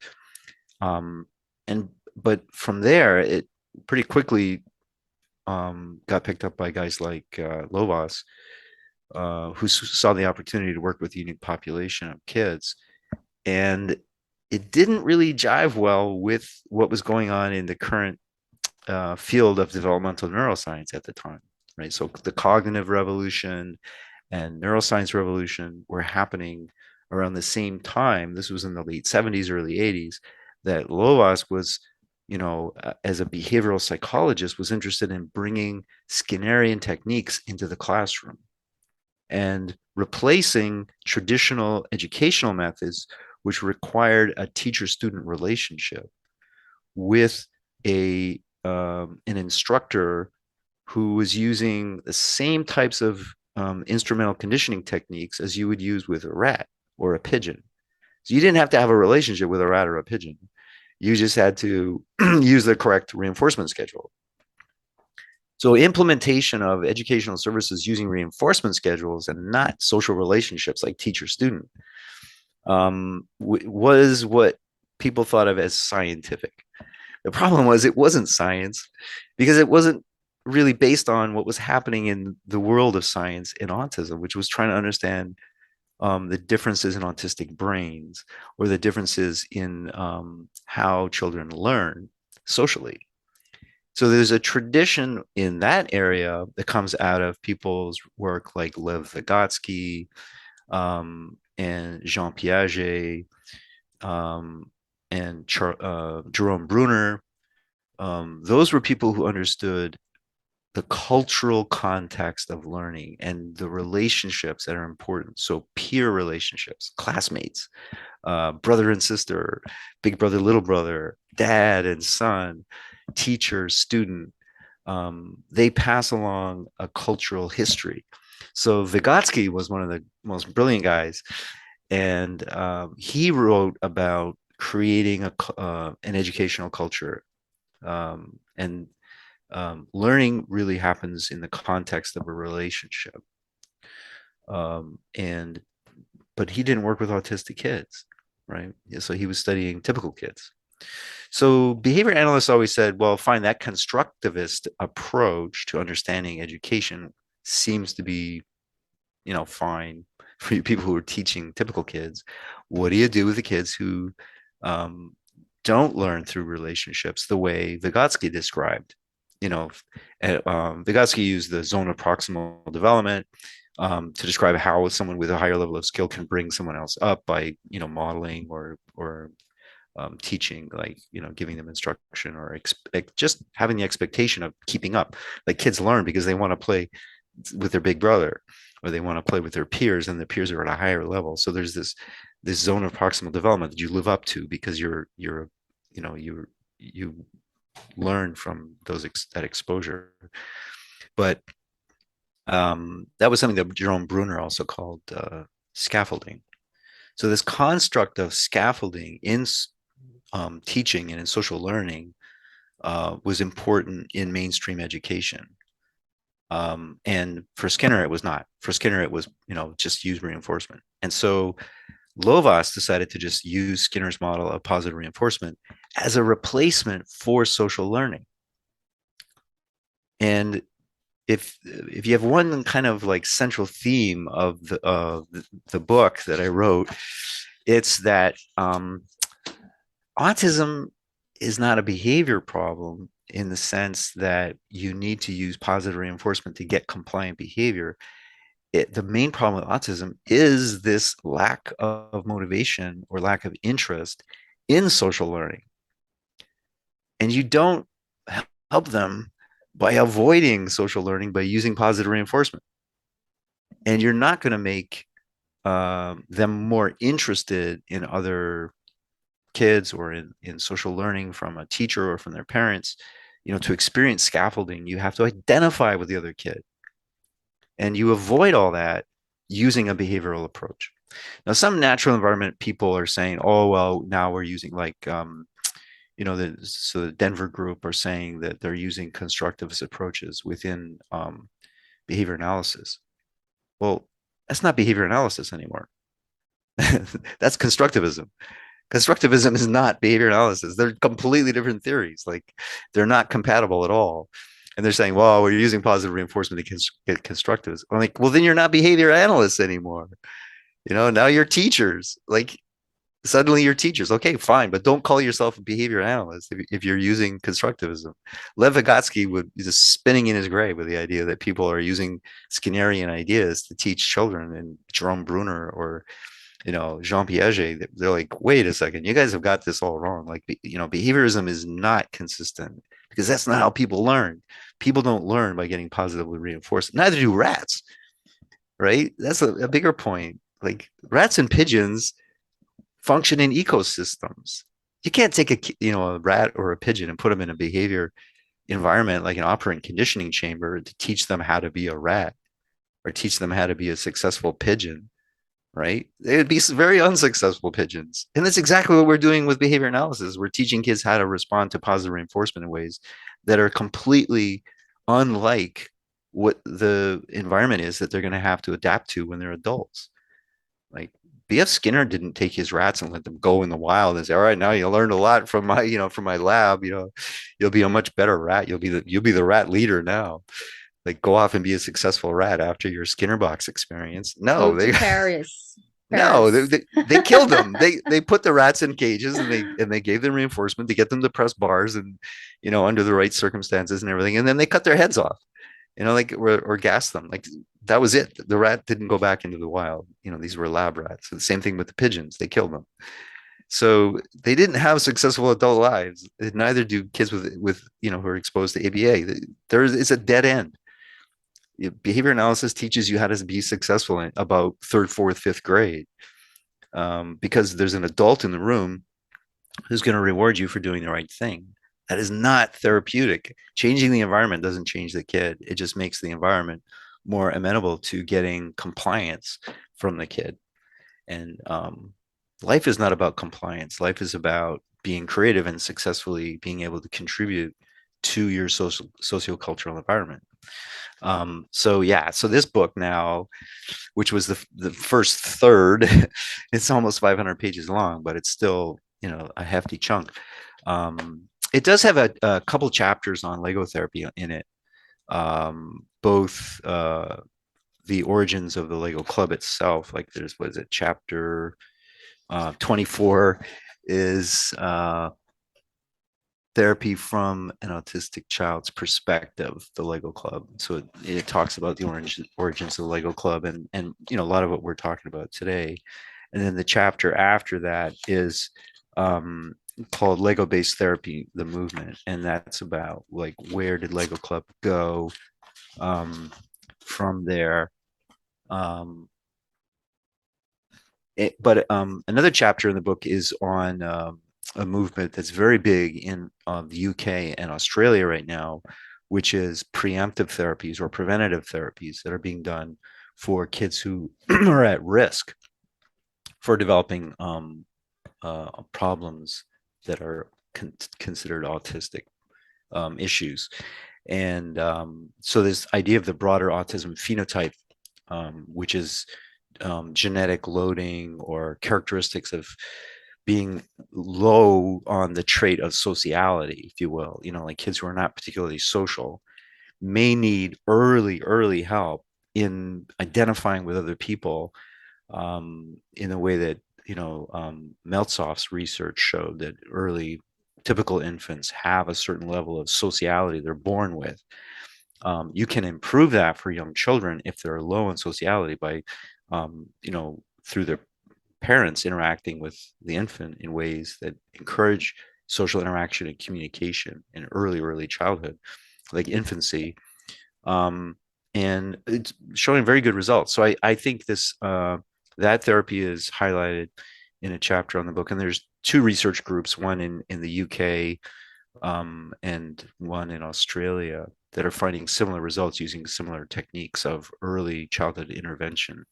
But from there, it pretty quickly got picked up by guys like Lovas, who saw the opportunity to work with a unique population of kids. And it didn't really jive well with what was going on in the current field of developmental neuroscience at the time, right? So the cognitive revolution and neuroscience revolution were happening around the same time. This was in the late 70s, early 80s, that Lovas was, as a behavioral psychologist, was interested in bringing Skinnerian techniques into the classroom and replacing traditional educational methods, which required a teacher-student relationship, with an instructor who was using the same types of instrumental conditioning techniques as you would use with a rat or a pigeon. So you didn't have to have a relationship with a rat or a pigeon. You just had to use the correct reinforcement schedule. So implementation of educational services using reinforcement schedules and not social relationships like teacher-student was what people thought of as scientific. The problem was it wasn't science because it wasn't really based on what was happening in the world of science in autism, which was trying to understand the differences in autistic brains or the differences in how children learn socially. So there's a tradition in that area that comes out of people's work like Lev Vygotsky and Jean Piaget and Jerome Bruner. Those were people who understood the cultural context of learning and the relationships that are important. So peer relationships, classmates, brother and sister, big brother, little brother, dad and son, teacher, student, they pass along a cultural history. So Vygotsky was one of the most brilliant guys, and he wrote about creating an educational culture, and learning really happens in the context of a relationship. But he didn't work with autistic kids, right? So he was studying typical kids. So behavior analysts always said, well, fine, that constructivist approach to understanding education seems to be, fine for you people who are teaching typical kids. What do you do with the kids who don't learn through relationships the way Vygotsky described? Vygotsky used the zone of proximal development to describe how someone with a higher level of skill can bring someone else up by, modeling or teaching, like, giving them instruction or just having the expectation of keeping up. Like kids learn because they want to play with their big brother or they want to play with their peers, and the peers are at a higher level. So there's this zone of proximal development that you live up to because you learn from that exposure. But that was something that Jerome Bruner also called scaffolding. So this construct of scaffolding in teaching and in social learning was important in mainstream education. And for Skinner, it was not. For Skinner, it was, just use reinforcement. And so Lovas decided to just use Skinner's model of positive reinforcement as a replacement for social learning. And if you have one kind of like central theme of the book that I wrote, it's that autism is not a behavior problem in the sense that you need to use positive reinforcement to get compliant behavior. The main problem with autism is this lack of motivation or lack of interest in social learning. And you don't help them by avoiding social learning by using positive reinforcement. And you're not going to make them more interested in other kids or in social learning from a teacher or from their parents. To experience scaffolding, you have to identify with the other kid. And you avoid all that using a behavioral approach. Now, some natural environment people are saying, oh, well, now we're using like, so the Denver group are saying that they're using constructivist approaches within behavior analysis. Well, that's not behavior analysis anymore. That's constructivism. Constructivism is not behavior analysis. They're completely different theories. Like they're not compatible at all. And they're saying, well, we're using positive reinforcement to get constructivism. I'm like, well, then you're not behavior analysts anymore. Now you're teachers. Like suddenly you're teachers. Okay, fine, but don't call yourself a behavior analyst if you're using constructivism. Lev Vygotsky would be just spinning in his grave with the idea that people are using Skinnerian ideas to teach children, and Jerome Bruner or Jean Piaget. They're like, wait a second, you guys have got this all wrong. Like, behaviorism is not consistent because that's not how people learn. People don't learn by getting positively reinforced. Neither do rats, right? That's a bigger point. Like rats and pigeons function in ecosystems. You can't take a rat or a pigeon and put them in a behavior environment like an operant conditioning chamber to teach them how to be a rat or teach them how to be a successful pigeon, right? They would be very unsuccessful pigeons. And that's exactly what we're doing with behavior analysis. We're teaching kids how to respond to positive reinforcement in ways that are completely unlike what the environment is that they're going to have to adapt to when they're adults. Like B.F. Skinner didn't take his rats and let them go in the wild and say, all right, now you learned a lot from my lab, you'll be a much better rat. You'll be the rat leader now. Like go off and be a successful rat after your Skinner box experience. Go No, to Paris. no, Paris. they killed them. They put the rats in cages and they gave them reinforcement to get them to press bars and under the right circumstances and everything. And then they cut their heads off, like or gas them. Like that was it. The rat didn't go back into the wild. These were lab rats. So the same thing with the pigeons. They killed them. So they didn't have successful adult lives. Neither do kids with who are exposed to ABA. It's a dead end. Behavior analysis teaches you how to be successful in about third, fourth, fifth grade, because there's an adult in the room who's going to reward you for doing the right thing. That is not therapeutic. Changing the environment doesn't change the kid. It just makes the environment more amenable to getting compliance from the kid. And life is not about compliance. Life is about being creative and successfully being able to contribute to your sociocultural environment. So this book now, which was the first third, it's almost 500 pages long, but it's still a hefty chunk. It does have a couple chapters on Lego therapy in it, both the origins of the Lego Club itself. Like there's, what is it, chapter 24 is therapy from an autistic child's perspective, the Lego Club. So it talks about the origins of the Lego Club and a lot of what we're talking about today. And then the chapter after that is called Lego-based therapy, the movement. And that's about like, where did Lego Club go from there? But another chapter in the book is on a movement that's very big in the UK and Australia right now, which is preemptive therapies or preventative therapies that are being done for kids who are at risk for developing problems that are considered autistic issues. And so this idea of the broader autism phenotype, which is genetic loading or characteristics of being low on the trait of sociality, if you will, like kids who are not particularly social, may need early help in identifying with other people, in a way that, Meltzoff's research showed that early typical infants have a certain level of sociality they're born with. You can improve that for young children if they're low in sociality by, through their parents interacting with the infant in ways that encourage social interaction and communication in early childhood, like infancy. um, and it's showing very good results. So I think this that therapy is highlighted in a chapter on the book, and there's two research groups, one in the UK, and one in Australia, that are finding similar results using similar techniques of early childhood intervention.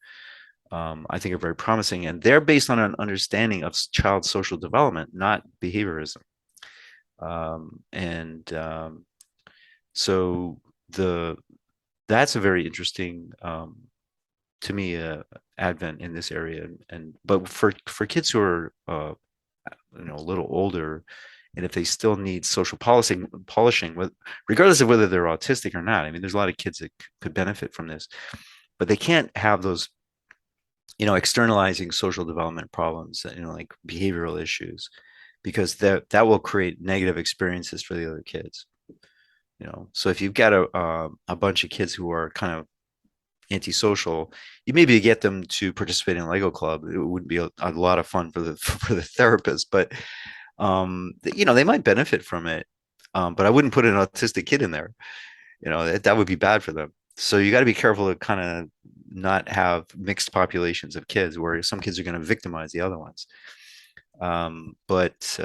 I think are very promising, and they're based on an understanding of child social development, not behaviorism. And so the that's a very interesting, to me, advent in this area. And but for kids who are, a little older, and if they still need social polishing, regardless of whether they're autistic or not. I mean, there's a lot of kids that could benefit from this, but they can't have those, externalizing social development problems, like behavioral issues, because that will create negative experiences for the other kids. So if you've got a bunch of kids who are kind of antisocial, you maybe get them to participate in Lego club. It would be a lot of fun for the for the therapist, but they might benefit from it. But I wouldn't put an autistic kid in there. That would be bad for them. So you got to be careful to kind of not have mixed populations of kids where some kids are going to victimize the other ones. But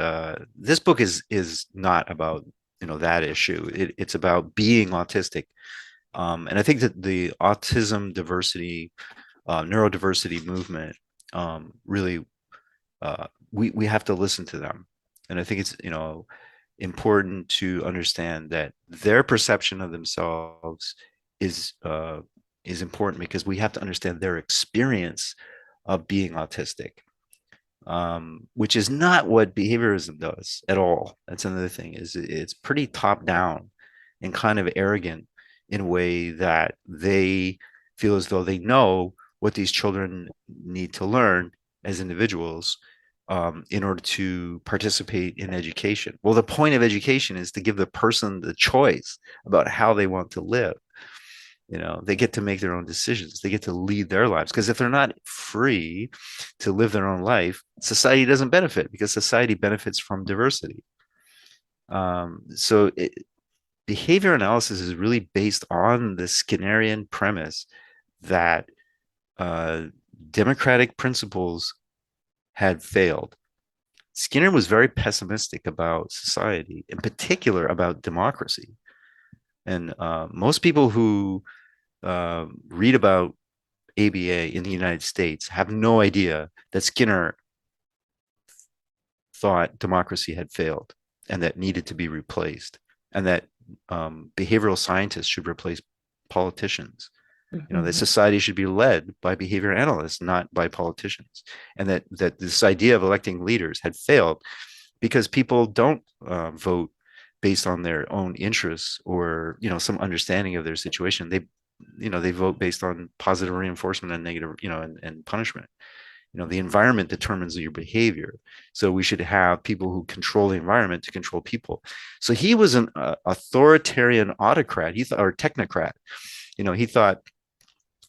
this book is not about, that issue. It's about being autistic. And I think that the autism diversity, neurodiversity movement, really, we have to listen to them. And I think it's, important to understand that their perception of themselves is important, because we have to understand their experience of being autistic, which is not what behaviorism does at all. That's another thing, is it's pretty top down and kind of arrogant in a way that they feel as though they know what these children need to learn as individuals, in order to participate in education. Well, the point of education is to give the person the choice about how they want to live. They get to make their own decisions. They get to lead their lives. Because if they're not free to live their own life, society doesn't benefit, because society benefits from diversity. So behavior analysis is really based on the Skinnerian premise that democratic principles had failed. Skinner was very pessimistic about society, in particular about democracy. And most people who read about ABA in the United States have no idea that Skinner thought democracy had failed and that needed to be replaced, and that behavioral scientists should replace politicians. That society should be led by behavior analysts, not by politicians, and that this idea of electing leaders had failed because people don't vote based on their own interests or some understanding of their situation. They vote based on positive reinforcement and negative, and punishment. The environment determines your behavior. So we should have people who control the environment to control people. So he was an authoritarian autocrat, or technocrat. He thought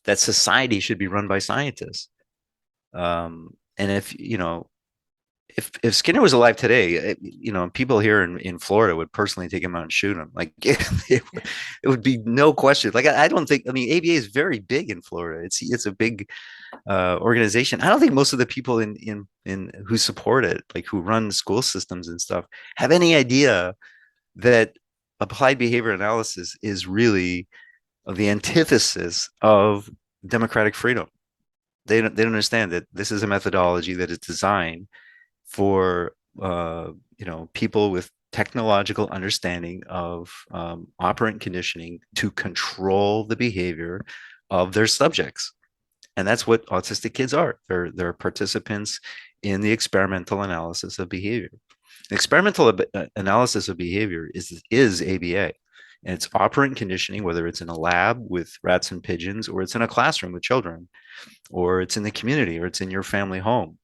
that society should be run by scientists. And if Skinner was alive today, people here in Florida would personally take him out and shoot him. Like it would be no question. Like I don't think. I mean, ABA is very big in Florida. It's a big organization. I don't think most of the people in who support it, like who run school systems and stuff, have any idea that applied behavior analysis is really the antithesis of democratic freedom. They don't understand that this is a methodology that is designed for people with technological understanding of operant conditioning to control the behavior of their subjects. And that's what autistic kids are. They're participants in the experimental analysis of behavior. Experimental analysis of behavior is ABA. And it's operant conditioning, whether it's in a lab with rats and pigeons, or it's in a classroom with children, or it's in the community, or it's in your family home.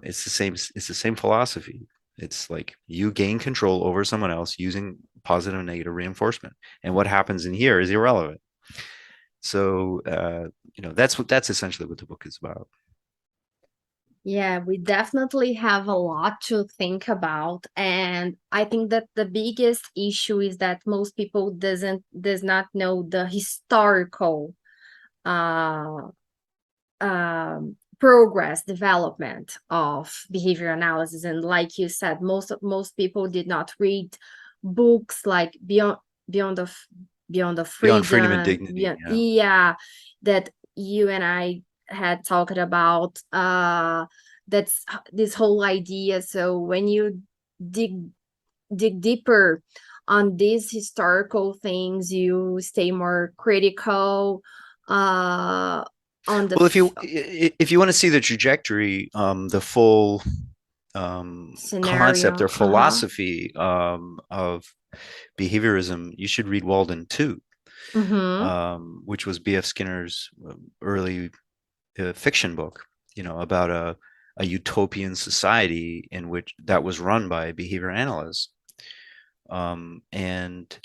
It's the same. It's the same philosophy. It's like you gain control over someone else using positive and negative reinforcement, and what happens in here is irrelevant. So that's essentially what the book is about. Yeah, we definitely have a lot to think about, and I think that the biggest issue is that most people does not know the historical uh, progress development of behavior analysis. And like you said, most people did not read books like beyond of beyond of Beyond freedom and freedom, dignity. beyond, Yeah. yeah, that you and I had talked about. That's this whole idea. So when you dig dig deeper on these historical things, you stay more critical on the Well, if you want to see the trajectory, the full concept scenario. or philosophy of behaviorism, you should read Walden too, Mm-hmm. which was B.F. Skinner's early fiction book, about a utopian society in which that was run by behavior analysts. And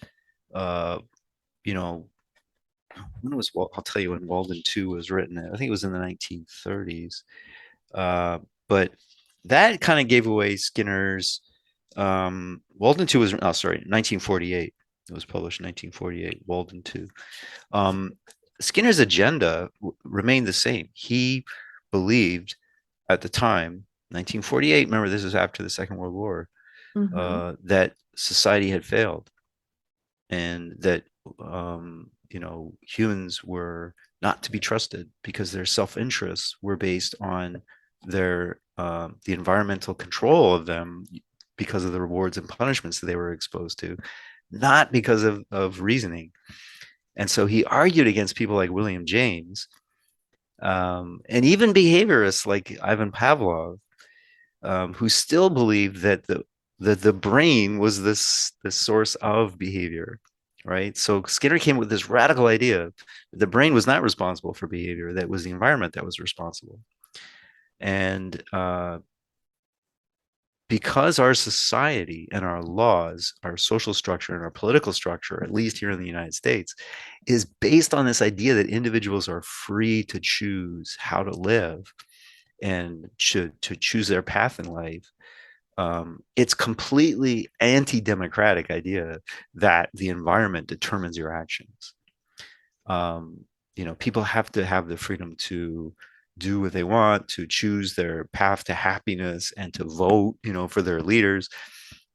you know, when was I'll tell you when Walden 2 was written. I think it was in the 1930s. But that kind of gave away Skinner's Walden 2 was, oh, sorry, 1948. It was published in 1948, Walden 2. Skinner's agenda remained the same. He believed at the time, 1948, remember this is after the Second World War, Mm-hmm. that society had failed, and that humans were not to be trusted because their self-interests were based on the environmental control of them because of the rewards and punishments that they were exposed to, not because of reasoning. And so he argued against people like William James, and even behaviorists like Ivan Pavlov, who still believed that the brain was this source of behavior, right? So Skinner came with this radical idea that the brain was not responsible for behavior; that was the environment that was responsible. And because our society and our laws, our social structure and our political structure, at least here in the United States, is based on this idea that individuals are free to choose how to live and to choose their path in life. It's completely anti-democratic idea that the environment determines your actions. People have to have the freedom to do what they want, to choose their path to happiness, and to vote, for their leaders.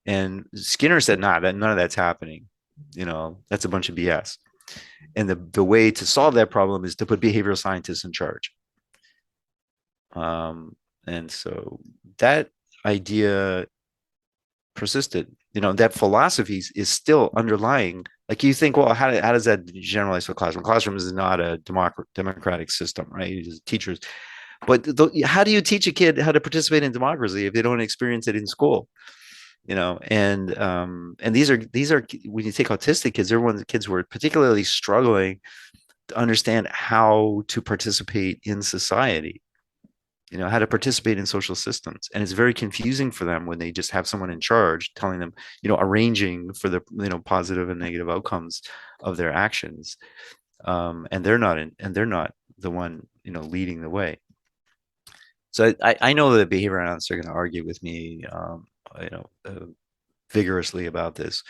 And Skinner said, "Nah, that none of that's happening. That's a bunch of BS." And the way to solve that problem is to put behavioral scientists in charge. And so that idea persisted. That philosophy is still underlying. Like you think, well, how does that generalize for classroom? Classroom is not a democratic system, right? Teachers, but how do you teach a kid how to participate in democracy if they don't experience it in school? And these are when you take autistic kids, they're one of the kids who are particularly struggling to understand how to participate in society, how to participate in social systems. And it's very confusing for them when they just have someone in charge telling them, arranging for the, positive and negative outcomes of their actions. And they're not the one, leading the way. So I know that behavior analysts are going to argue with me, you know, uh, vigorously about this.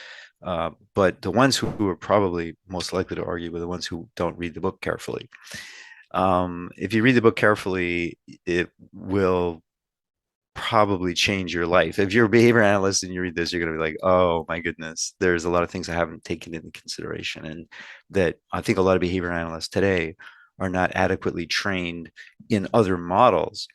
But the ones who are probably most likely to argue are the ones who don't read the book carefully. If you read the book carefully, it will probably change your life. If you're a behavior analyst and you read this, you're going to be like, oh my goodness, there's a lot of things I haven't taken into consideration. And that I think a lot of behavior analysts today are not adequately trained in other models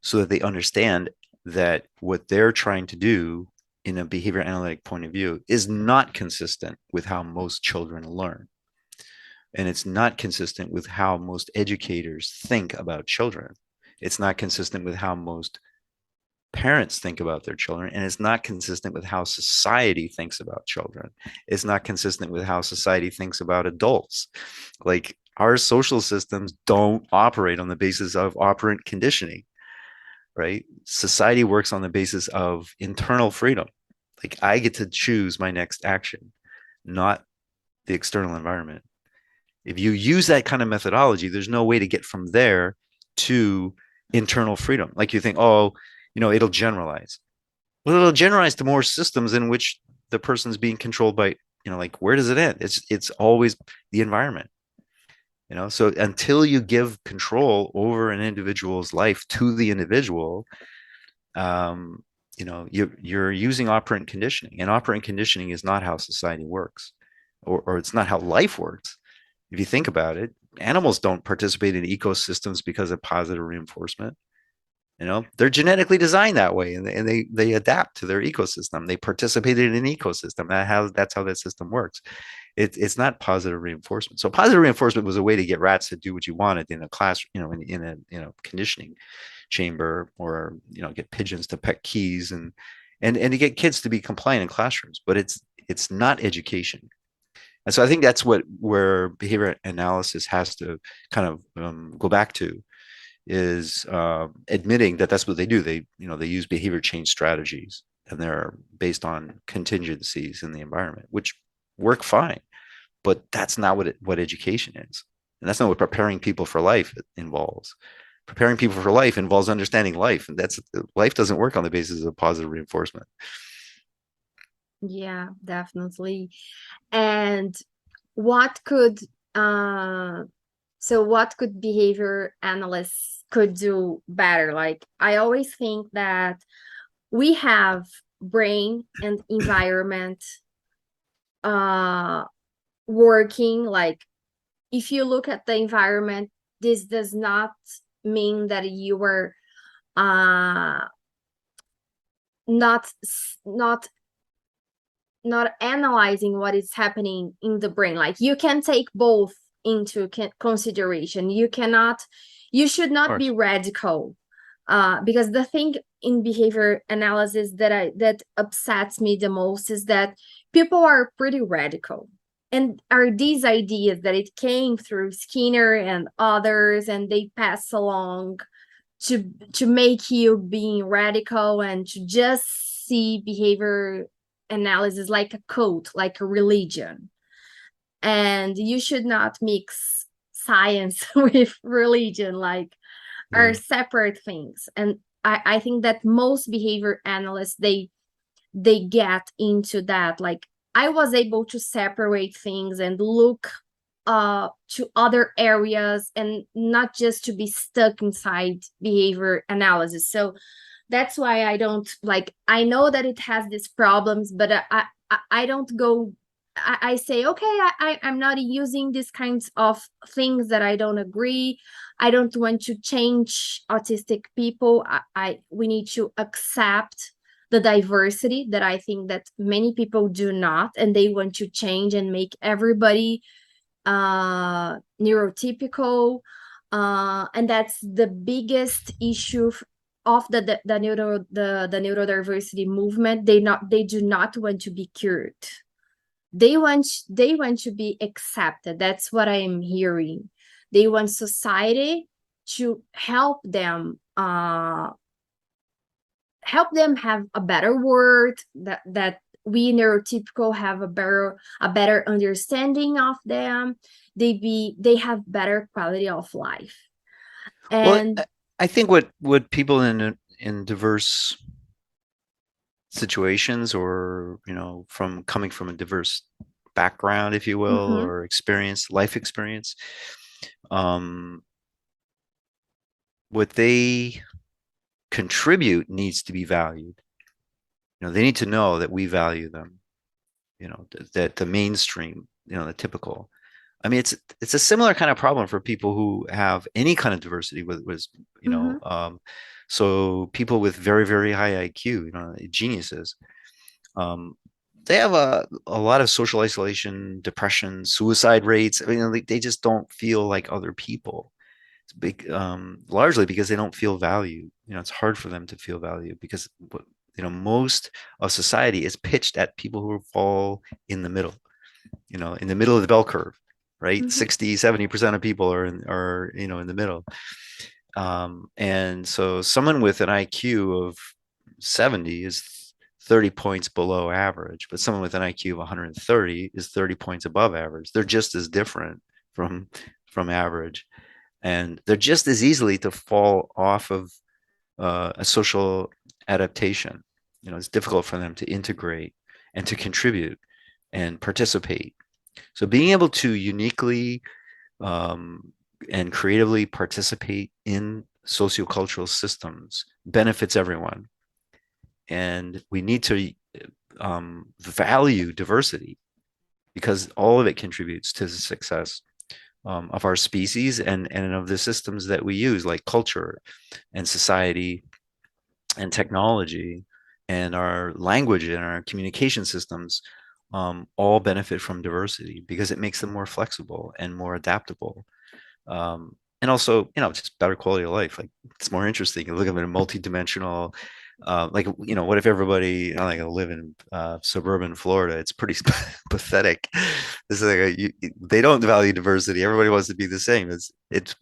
so that they understand that what they're trying to do in a behavior analytic point of view is not consistent with how most children learn. And it's not consistent with how most educators think about children. It's not consistent with how most parents think about their children, and it's not consistent with how society thinks about children. It's not consistent with how society thinks about adults. Like, our social systems don't operate on the basis of operant conditioning, right? Society works on the basis of internal freedom. Like, I get to choose my next action, not the external environment. If you use that kind of methodology, there's no way to get from there to internal freedom. Like, you think, oh, it'll generalize. Well, it'll generalize to more systems in which the person's being controlled by, like, where does it end? It's always the environment. So until you give control over an individual's life to the individual, um, you're using operant conditioning, and operant conditioning is not how society works, or it's not how life works. If you think about it, animals don't participate in ecosystems because of positive reinforcement. They're genetically designed that way, and they adapt to their ecosystem. They participate in an ecosystem. That's how that system works. It's not positive reinforcement. So positive reinforcement was a way to get rats to do what you wanted in a class, in a conditioning chamber, or get pigeons to peck keys, and to get kids to be compliant in classrooms. But it's not education. And so I think that's where behavior analysis has to kind of go back to, is admitting that that's what they do. They use behavior change strategies, and they're based on contingencies in the environment, which work fine, but that's not what education is, and that's not what preparing people for life involves. Preparing people for life involves understanding life, and that's life doesn't work on the basis of positive reinforcement. Yeah, definitely. And what could what could behavior analysts could do better? Like, I always think that we have brain and environment working. Like, if you look at the environment, this does not mean that you were not not not analyzing what is happening in the brain. Like, you can take both into consideration. You should not be radical, because the thing in behavior analysis that upsets me the most is that people are pretty radical, and are these ideas that it came through Skinner and others, and they pass along to make you being radical, and to just see behavior analysis like a cult, like a religion. And you should not mix science with religion, like, are separate things. And I think that most behavior analysts, they get into that. Like, I was able to separate things and look to other areas, and not just to be stuck inside behavior analysis. So that's why I don't, like, I know that it has these problems, but I don't go, I say, okay, I'm not using these kinds of things that I don't agree. I don't want to change autistic people. We need to accept the diversity that I think that many people do not, and they want to change and make everybody neurotypical. And that's the biggest issue of the neurodiversity movement. They do not want to be cured. They want to be accepted. That's what I am hearing. They want society to help them have a better world, that we neurotypical have a better understanding of them. They have better quality of life. And Well, I think what people in diverse situations, or from coming from a diverse background, if you will, mhm, or life experience, um, what they contribute needs to be valued. They need to know that we value them. That the mainstream, the typical. I mean, it's a similar kind of problem for people who have any kind of diversity, was mhm, so people with very, very high IQ, geniuses, um, they have a lot of social isolation, depression, suicide rates. I mean, like, they just don't feel like other people. big, largely because they don't feel value. It's hard for them to feel value because most of society is pitched at people who fall in the middle, in the middle of the bell curve, right? Mhm. 60-70% of people are in the middle. And so someone with an IQ of 70 is 30 points below average, but someone with an IQ of 130 is 30 points above average. They're just as different from average, and they're just as easily to fall off of a social adaptation. It's difficult for them to integrate and to contribute and participate. So being able to uniquely um, and creatively participate in sociocultural systems benefits everyone. And we need to value diversity because all of it contributes to the success of our species and of the systems that we use, like culture and society and technology and our language and our communication systems. All benefit from diversity because it makes them more flexible and more adaptable. And also, just better quality of life. Like it's more interesting. You look at it in a multi-dimensional, like, what if everybody, like, live in suburban Florida? It's pretty pathetic. It's like they don't value diversity. Everybody wants to be the same. It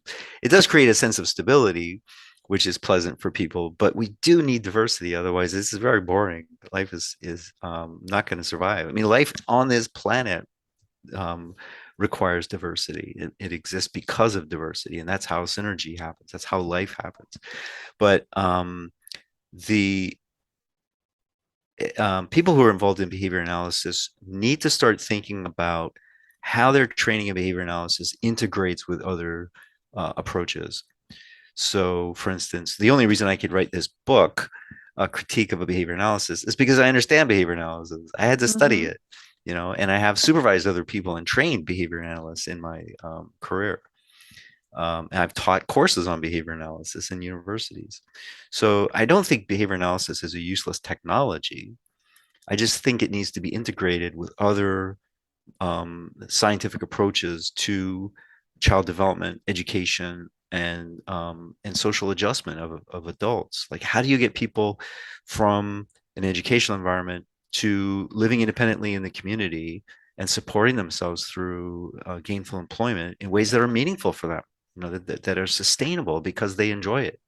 does create a sense of stability, which is pleasant for people, but we do need diversity. Otherwise, this is very boring. Life is not going to survive. I mean, life on this planet um, requires diversity. It exists because of diversity, and that's how synergy happens. That's how life happens. But the people who are involved in behavior analysis need to start thinking about how their training in behavior analysis integrates with other approaches. So, for instance, the only reason I could write this book, a critique of a behavior analysis, is because I understand behavior analysis. I had to study Mhm. it, and I have supervised other people and trained behavior analysts in my career. And I've taught courses on behavior analysis in universities. So I don't think behavior analysis is a useless technology. I just think it needs to be integrated with other scientific approaches to child development, education, and social adjustment of adults. Like, how do you get people from an educational environment to living independently in the community and supporting themselves through gainful employment in ways that are meaningful for them, that are sustainable because they enjoy it.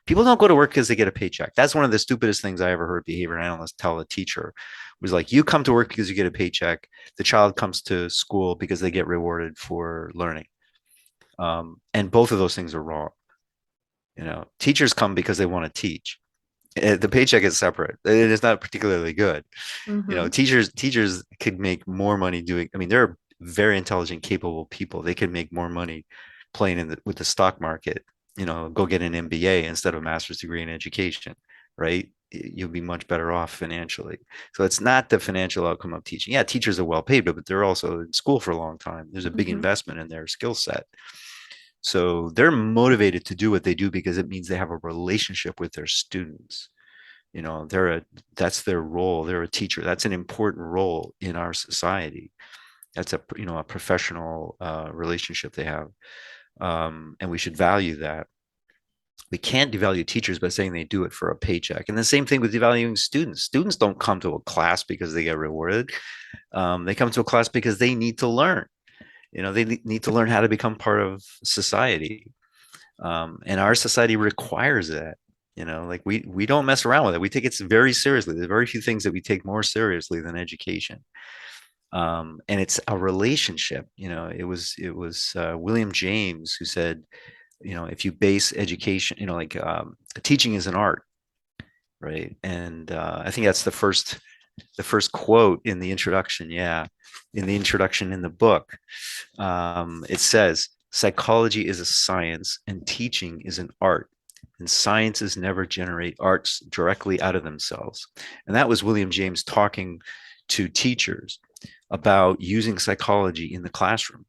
People don't go to work because they get a paycheck. That's one of the stupidest things I ever heard behavior analysts tell a teacher, was like, you come to work because you get a paycheck. The child comes to school because they get rewarded for learning. And both of those things are wrong. Teachers come because they want to teach. The paycheck is separate. It is not particularly good. Mhm. Teachers could make more money doing. I mean, they're very intelligent, capable people. They could make more money playing with the stock market. Go get an MBA instead of a master's degree in education, right? You'll be much better off financially. So it's not the financial outcome of teaching. Yeah, teachers are well paid, but they're also in school for a long time. There's a big Mhm. investment in their skill set. So they're motivated to do what they do because it means they have a relationship with their students. That's their role. They're a teacher. That's an important role in our society. That's a professional relationship they have, and we should value that. We can't devalue teachers by saying they do it for a paycheck. And the same thing with devaluing students. Students don't come to a class because they get rewarded. They come to a class because they need to learn. They need to learn how to become part of society, and our society requires that. Like we don't mess around with it. We take it very seriously. There's very few things that we take more seriously than education. And it's a relationship. It was William James who said, if you base education, like teaching is an art, right? And I think that's the first quote in the introduction. Yeah, in the introduction in the book, it says, psychology is a science and teaching is an art. And sciences never generate arts directly out of themselves. And that was William James talking to teachers about using psychology in the classroom.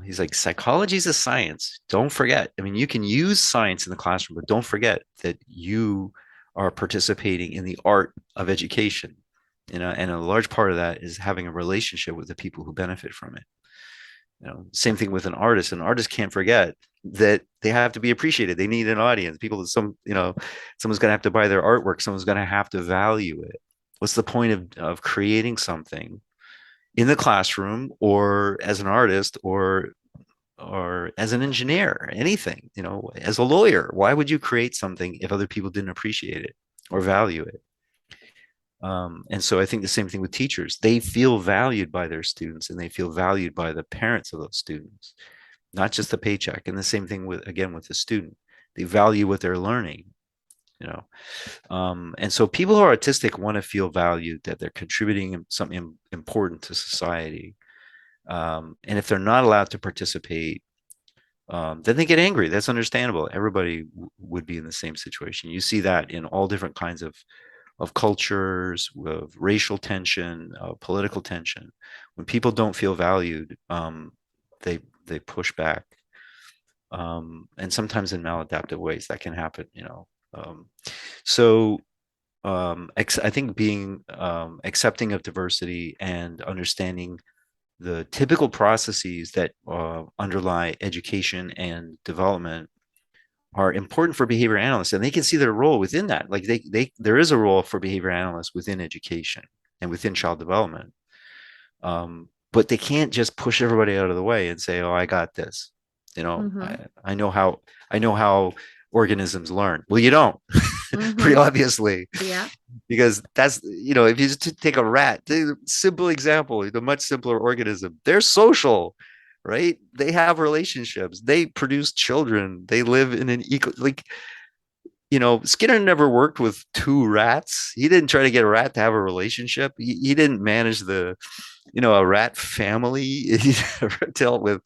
He's like, psychology is a science. Don't forget. I mean, you can use science in the classroom, but don't forget that you are participating in the art of education. And a large part of that is having a relationship with the people who benefit from it. Same thing with an artist. An artist can't forget that they have to be appreciated. They need an audience. People, someone's going to have to buy their artwork. Someone's going to have to value it. What's the point of creating something in the classroom or as an artist or as an engineer, anything, as a lawyer? Why would you create something if other people didn't appreciate it or value it? And so I think the same thing with teachers. They feel valued by their students and they feel valued by the parents of those students, not just the paycheck. And the same thing with the student. They value what they're learning, and so people who are autistic want to feel valued, that they're contributing something important to society. And if they're not allowed to participate, then they get angry. That's understandable. Everybody would be in the same situation. You see that in all different kinds of cultures, of racial tension, political tension. When people don't feel valued, they push back, and sometimes in maladaptive ways that can happen. So I think being accepting of diversity and understanding the typical processes that underlie education and development are important for behavior analysts, and they can see their role within that. Like there is a role for behavior analysts within education and within child development, but they can't just push everybody out of the way and say, "Oh, I got this." I know how organisms learn. Well, you don't, pretty obviously. Yeah. Because that's, if you just take a rat, the simple example, the much simpler organism, they're social, right? They have relationships, they produce children, they live in an Skinner never worked with two rats. He didn't try to get a rat to have a relationship. He didn't manage a rat family. He dealt with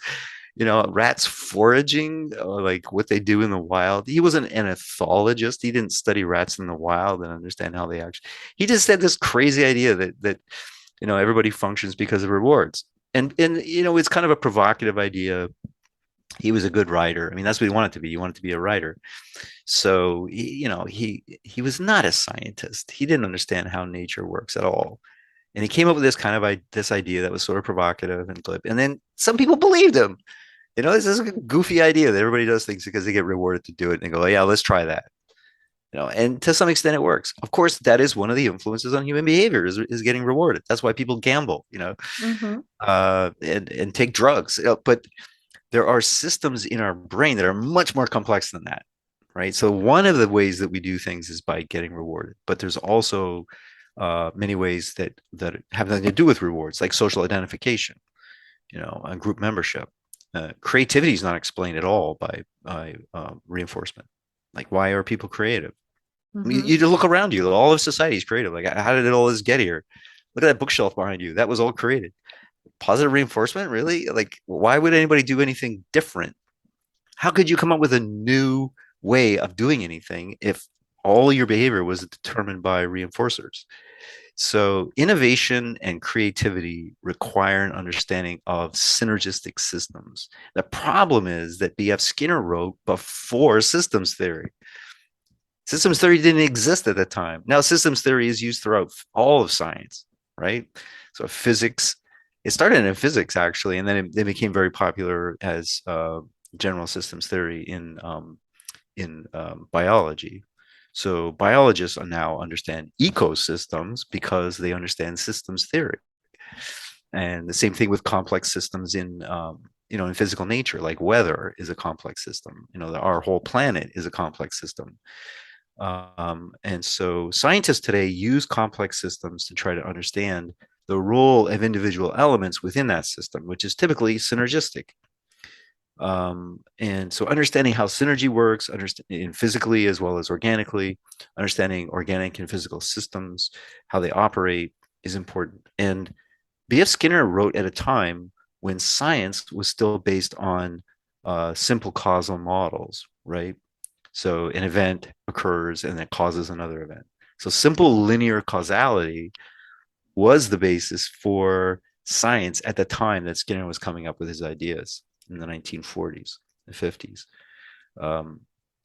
rats foraging, like what they do in the wild. He wasn't an ethologist. He didn't study rats in the wild and understand how they actually. He just had this crazy idea that everybody functions because of rewards, and it's kind of a provocative idea. He was a good writer. I mean, that's what he wanted to be. He wanted to be a writer. So he was not a scientist. He didn't understand how nature works at all. And he came up with this idea that was sort of provocative and glib. And then some people believed him. This is a goofy idea that everybody does things because they get rewarded to do it, and they go, "Yeah, let's try that." And to some extent it works. Of course, that is one of the influences on human behavior is getting rewarded. That's why people gamble, and take drugs. But there are systems in our brain that are much more complex than that, right? So one of the ways that we do things is by getting rewarded, but there's also many ways that have nothing to do with rewards, like social identification, and group membership. Creativity is not explained at all by reinforcement. Like, why are people creative? I mean, you look around you, all of society is creative. Like, how did all this get here? Look at that bookshelf behind you. That was all created. Positive reinforcement, really? Like, why would anybody do anything different? How could you come up with a new way of doing anything if all your behavior was determined by reinforcers? So innovation and creativity require an understanding of synergistic systems. The problem is that B.F. Skinner wrote before systems theory. Systems theory didn't exist at the time. Now, systems theory is used throughout all of science, right? So physics, it started in physics, actually, and then it became very popular as general systems theory in biology. So biologists now understand ecosystems because they understand systems theory. And the same thing with complex systems in physical nature, like weather is a complex system. Our whole planet is a complex system. And so scientists today use complex systems to try to understand the role of individual elements within that system, which is typically synergistic. And so understanding how synergy works, understanding physically as well as organically, understanding organic and physical systems, how they operate, is important. And B.F. Skinner wrote at a time when science was still based on simple causal models, right? So an event occurs and it causes another event. So simple linear causality was the basis for science at the time that Skinner was coming up with his ideas in the 1940s and 50s.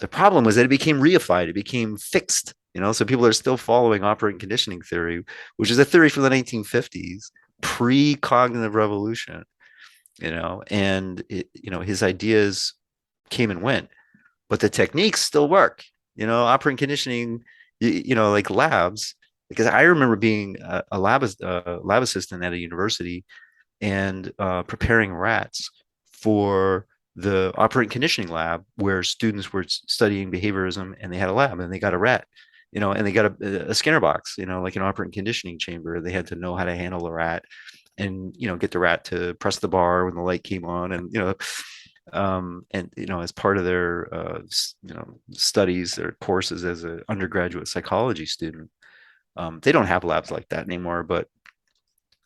The problem was that it became reified, it became fixed, so people are still following operant conditioning theory, which is a theory from the 1950s, pre-cognitive revolution. and his ideas came and went, but the techniques still work. Operant conditioning, like labs, because I remember being a lab assistant at a university and preparing rats for the operant conditioning lab where students were studying behaviorism, and they had a lab and they got a rat, and they got a Skinner box, like an operant conditioning chamber. They had to know how to handle a rat and, get the rat to press the bar when the light came on, and, and as part of their studies, their courses as an undergraduate psychology student. They don't have labs like that anymore, but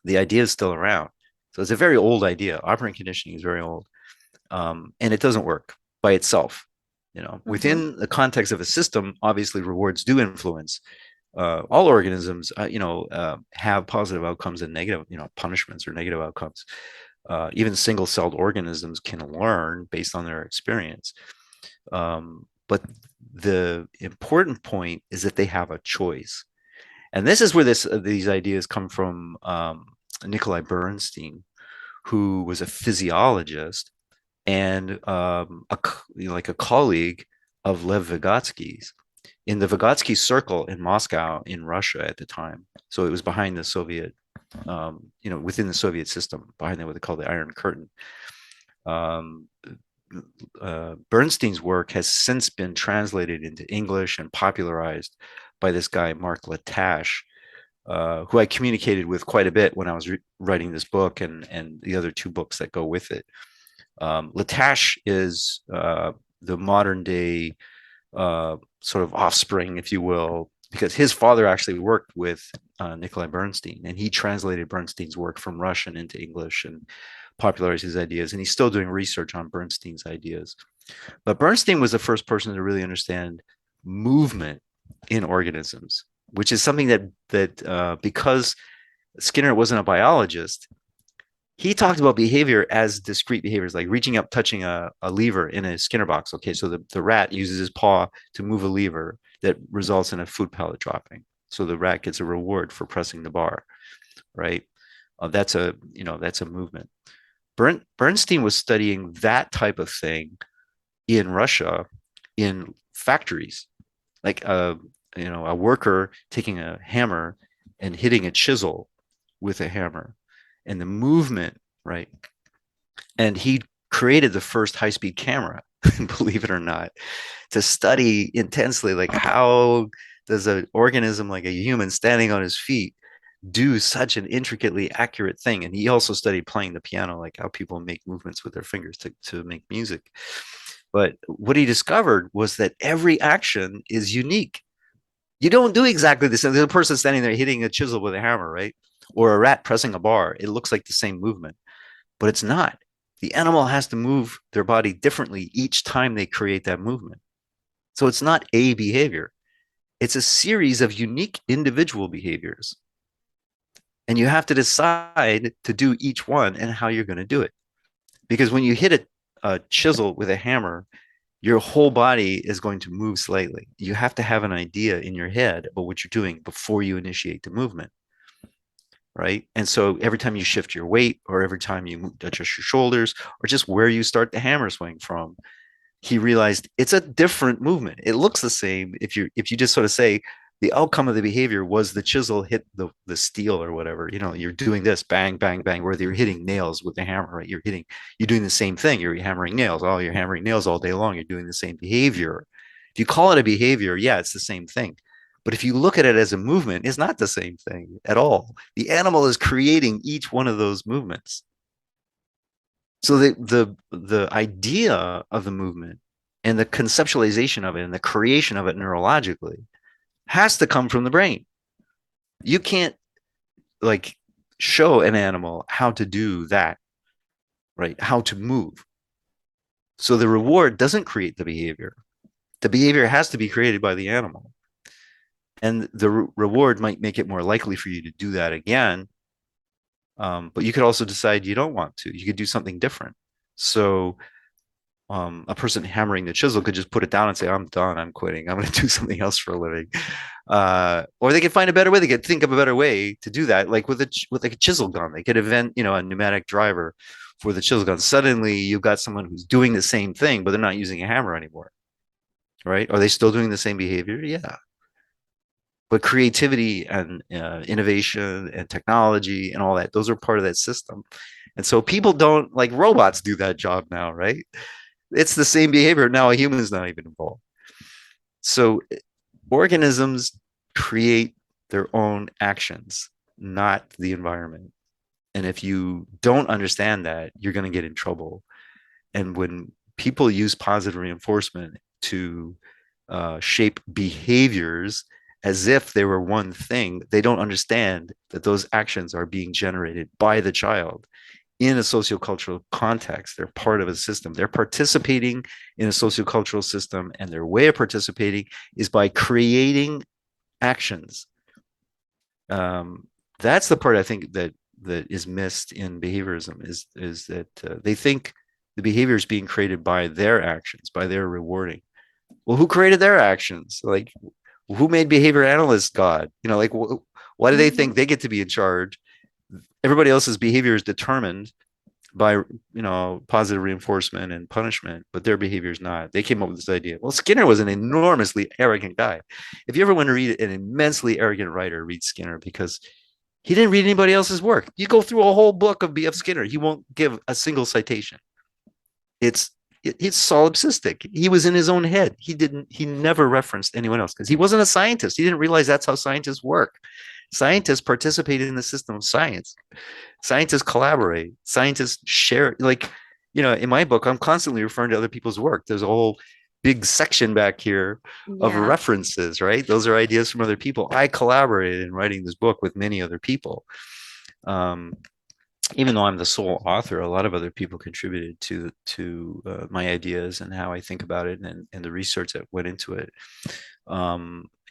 the idea is still around. So it's a very old idea. Operant conditioning is very old, and it doesn't work by itself. Mm-hmm. Within the context of a system, obviously rewards do influence. All organisms, have positive outcomes and negative, punishments or negative outcomes. Even single-celled organisms can learn based on their experience. But the important point is that they have a choice. And this is where these ideas come from. Nikolai Bernstein, who was a physiologist and like a colleague of Lev Vygotsky's in the Vygotsky Circle in Moscow in Russia at the time. So it was behind the Soviet, within the Soviet system, behind what they call the Iron Curtain. Um, Bernstein's work has since been translated into English and popularized by this guy, Mark Latache, who I communicated with quite a bit when I was writing this book and the other two books that go with it. Latache is the modern day sort of offspring, if you will, because his father actually worked with Nikolai Bernstein, and he translated Bernstein's work from Russian into English and popularized his ideas. And he's still doing research on Bernstein's ideas. But Bernstein was the first person to really understand movement in organisms, which is something that because Skinner wasn't a biologist, he talked about behavior as discrete behaviors, like reaching up, touching a lever in a Skinner box. Okay, so the rat uses his paw to move a lever that results in a food pellet dropping. So the rat gets a reward for pressing the bar, right? That's a movement. Bernstein was studying that type of thing in Russia in factories, like a worker taking a hammer and hitting a chisel with a hammer, and the movement, right? And he created the first high-speed camera, believe it or not, to study intensely, like, how does an organism like a human standing on his feet do such an intricately accurate thing. And he also studied playing the piano, like how people make movements with their fingers to make music. But what he discovered was that every action is unique. You don't do exactly the same. There's a person standing there hitting a chisel with a hammer, right? Or a rat pressing a bar. It looks like the same movement, but it's not. The animal has to move their body differently each time they create that movement. So it's not a behavior. It's a series of unique individual behaviors. And you have to decide to do each one and how you're going to do it. Because when you hit a chisel with a hammer, your whole body is going to move slightly. You have to have an idea in your head about what you're doing before you initiate the movement, right? And so every time you shift your weight, or every time you adjust your shoulders, or just where you start the hammer swing from, he realized it's a different movement. It looks the same if you just sort of say the outcome of the behavior was the chisel hit the steel or whatever. You're doing this bang, bang, bang, whether you're hitting nails with the hammer, right? You're doing the same thing. You're hammering nails. Oh, you're hammering nails all day long. You're doing the same behavior. If you call it a behavior, yeah, it's the same thing. But if you look at it as a movement, it's not the same thing at all. The animal is creating each one of those movements. So the idea of the movement and the conceptualization of it and the creation of it neurologically has to come from the brain. You can't like show an animal how to do that, right? How to move. So the reward doesn't create the behavior. The behavior has to be created by the animal. And the reward might make it more likely for you to do that again. But you could also decide you don't want to. You could do something different. So a person hammering the chisel could just put it down and say, I'm done, I'm quitting, I'm going to do something else for a living. Or they could find a better way. They could think of a better way to do that, like with like a chisel gun. They could invent, a pneumatic driver for the chisel gun. Suddenly you've got someone who's doing the same thing, but they're not using a hammer anymore, right? Are they still doing the same behavior? Yeah. But creativity and innovation and technology and all that, those are part of that system. And so people don't, like, robots do that job now, right? It's the same behavior. Now a human is not even involved. So organisms create their own actions, not the environment. And if you don't understand that, you're going to get in trouble. And when people use positive reinforcement to shape behaviors as if they were one thing, they don't understand that those actions are being generated by the child in a sociocultural context. They're part of a system. They're participating in a sociocultural system, and their way of participating is by creating actions. That's the part I think that is missed in behaviorism, is that they think the behavior is being created by their actions, by their rewarding. Well, who created their actions? Like, who made behavior analysts God? Like, why do they think they get to be in charge? Everybody else's behavior is determined by positive reinforcement and punishment, but their behavior is not. They came up with this idea. Well, Skinner was an enormously arrogant guy. If you ever want to read an immensely arrogant writer, read Skinner, because he didn't read anybody else's work. You go through a whole book of B.F. Skinner, he won't give a single citation. It's solipsistic. He was in his own head. He never referenced anyone else because he wasn't a scientist. He didn't realize that's how scientists work. Scientists participate in the system of science. Scientists collaborate. Scientists share. Like, in my book, I'm constantly referring to other people's work. There's a whole big section back here of references, right? Those are ideas from other people. I collaborated in writing this book with many other people. Even though I'm the sole author, a lot of other people contributed to my ideas and how I think about it, and the research that went into it.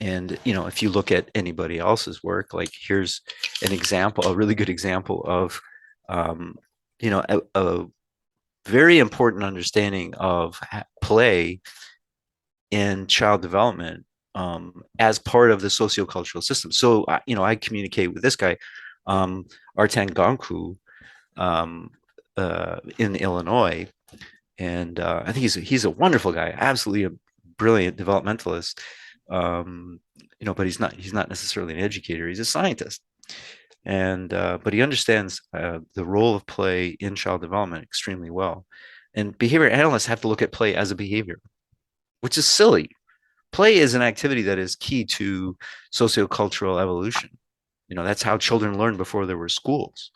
And if you look at anybody else's work, like, here's an example, a really good example of a very important understanding of play in child development as part of the sociocultural system. So I communicate with this guy, Artan Gonku, in Illinois, and I think he's a wonderful guy, absolutely a brilliant developmentalist. But he's not necessarily an educator. He's a scientist, and but he understands the role of play in child development extremely well. And behavior analysts have to look at play as a behavior, which is silly. Play is an activity that is key to sociocultural evolution. That's how children learned before there were schools.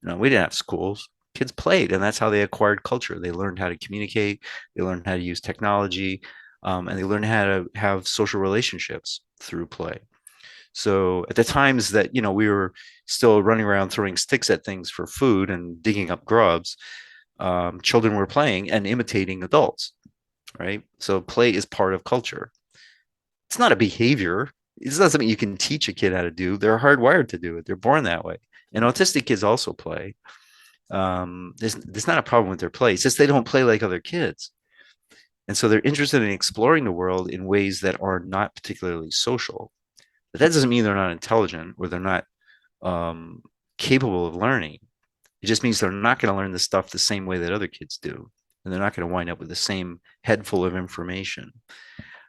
We didn't have schools. Kids played, and that's how they acquired culture. They learned how to communicate. They learned how to use technology, and they learned how to have social relationships through play. So at the times that we were still running around throwing sticks at things for food and digging up grubs, children were playing and imitating adults, right? So play is part of culture. It's not a behavior. It's not something you can teach a kid how to do. They're hardwired to do it. They're born that way. And autistic kids also play. There's not a problem with their play. It's just they don't play like other kids. And so they're interested in exploring the world in ways that are not particularly social. But that doesn't mean they're not intelligent or they're not capable of learning. It just means they're not going to learn the stuff the same way that other kids do. And they're not going to wind up with the same head full of information.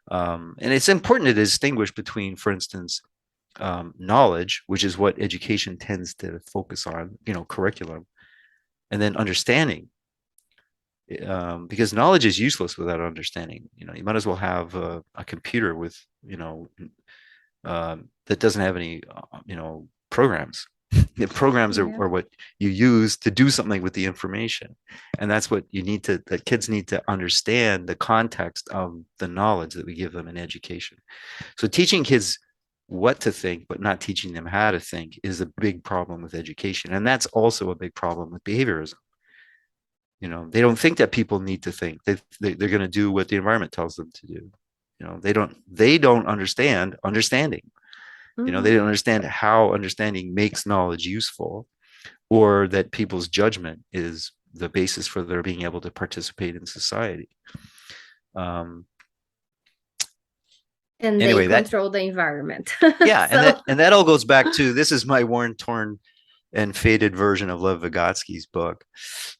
And it's important to distinguish between, for instance, knowledge, which is what education tends to focus on, curriculum, and then understanding. Because knowledge is useless without understanding. You might as well have a computer with, that doesn't have any, programs. The programs are what you use to do something with the information. And that's what that kids need to understand the context of the knowledge that we give them in education. So teaching kids what to think, but not teaching them how to think, is a big problem with education. And that's also a big problem with behaviorism. They don't think that people need to think. They're going to do what the environment tells them to do. They don't understand understanding. They don't understand how understanding makes knowledge useful, or that people's judgment is the basis for their being able to participate in society. Um, And they anyway, that control the environment. yeah, So and that all goes back to, this is my worn, torn, and faded version of Lev Vygotsky's book.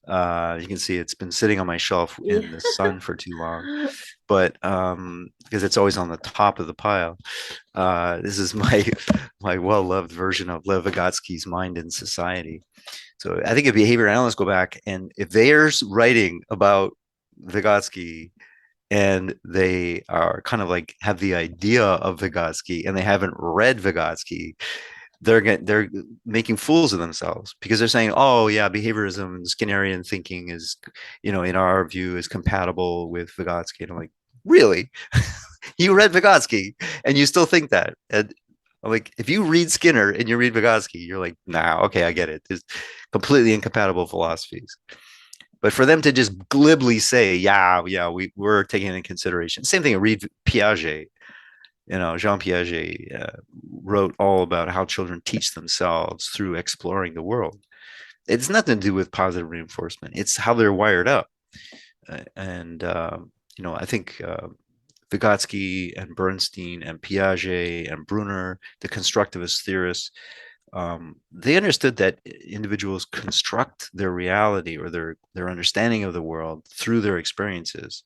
You can see it's been sitting on my shelf yeah. in the sun for too long, but because it's always on the top of the pile. This is my my well-loved version of Lev Vygotsky's Mind and Society. So I think if behavior analysts go back, and if they're writing about Vygotsky and they are kind of like have the idea of Vygotsky and they haven't read Vygotsky, they're making fools of themselves, because they're saying, oh yeah, behaviorism and Skinnerian thinking is, in our view, is compatible with Vygotsky. And I'm like, really? You read Vygotsky and you still think that? And I'm like, if you read Skinner and you read Vygotsky, you're like, nah, okay, I get it. There's completely incompatible philosophies. But for them to just glibly say, yeah, we're taking into consideration. Same thing, read Piaget. Jean Piaget wrote all about how children teach themselves through exploring the world. It's nothing to do with positive reinforcement. It's how they're wired up. And I think Vygotsky and Bernstein and Piaget and Brunner, the constructivist theorists, they understood that individuals construct their reality or their understanding of the world through their experiences.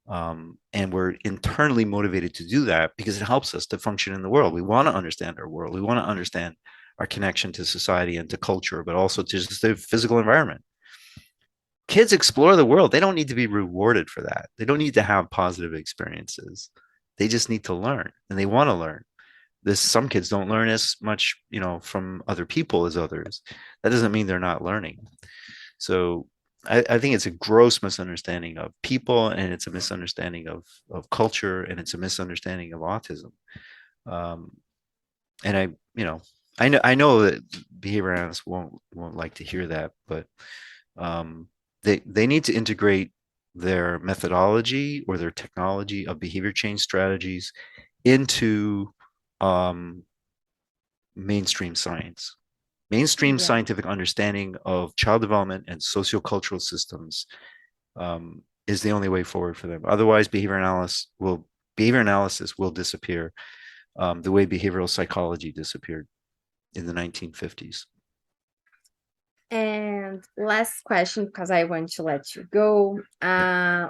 And we're internally motivated to do that because it helps us to function in the world. We want to understand our world. We want to understand our connection to society and to culture, but also to just the physical environment. Kids explore the world. They don't need to be rewarded for that. They don't need to have positive experiences. They just need to learn, and they want to learn. Some kids don't learn as much, from other people as others. That doesn't mean they're not learning. So I think it's a gross misunderstanding of people, and it's a misunderstanding of culture, and it's a misunderstanding of autism. And I know that behavior analysts won't like to hear that, but they need to integrate their methodology or their technology of behavior change strategies into mainstream science. Mainstream Yeah. scientific understanding of child development and sociocultural systems is the only way forward for them. Otherwise, behavior analysis will disappear the way behavioral psychology disappeared in the 1950s. And last question, because I want to let you go.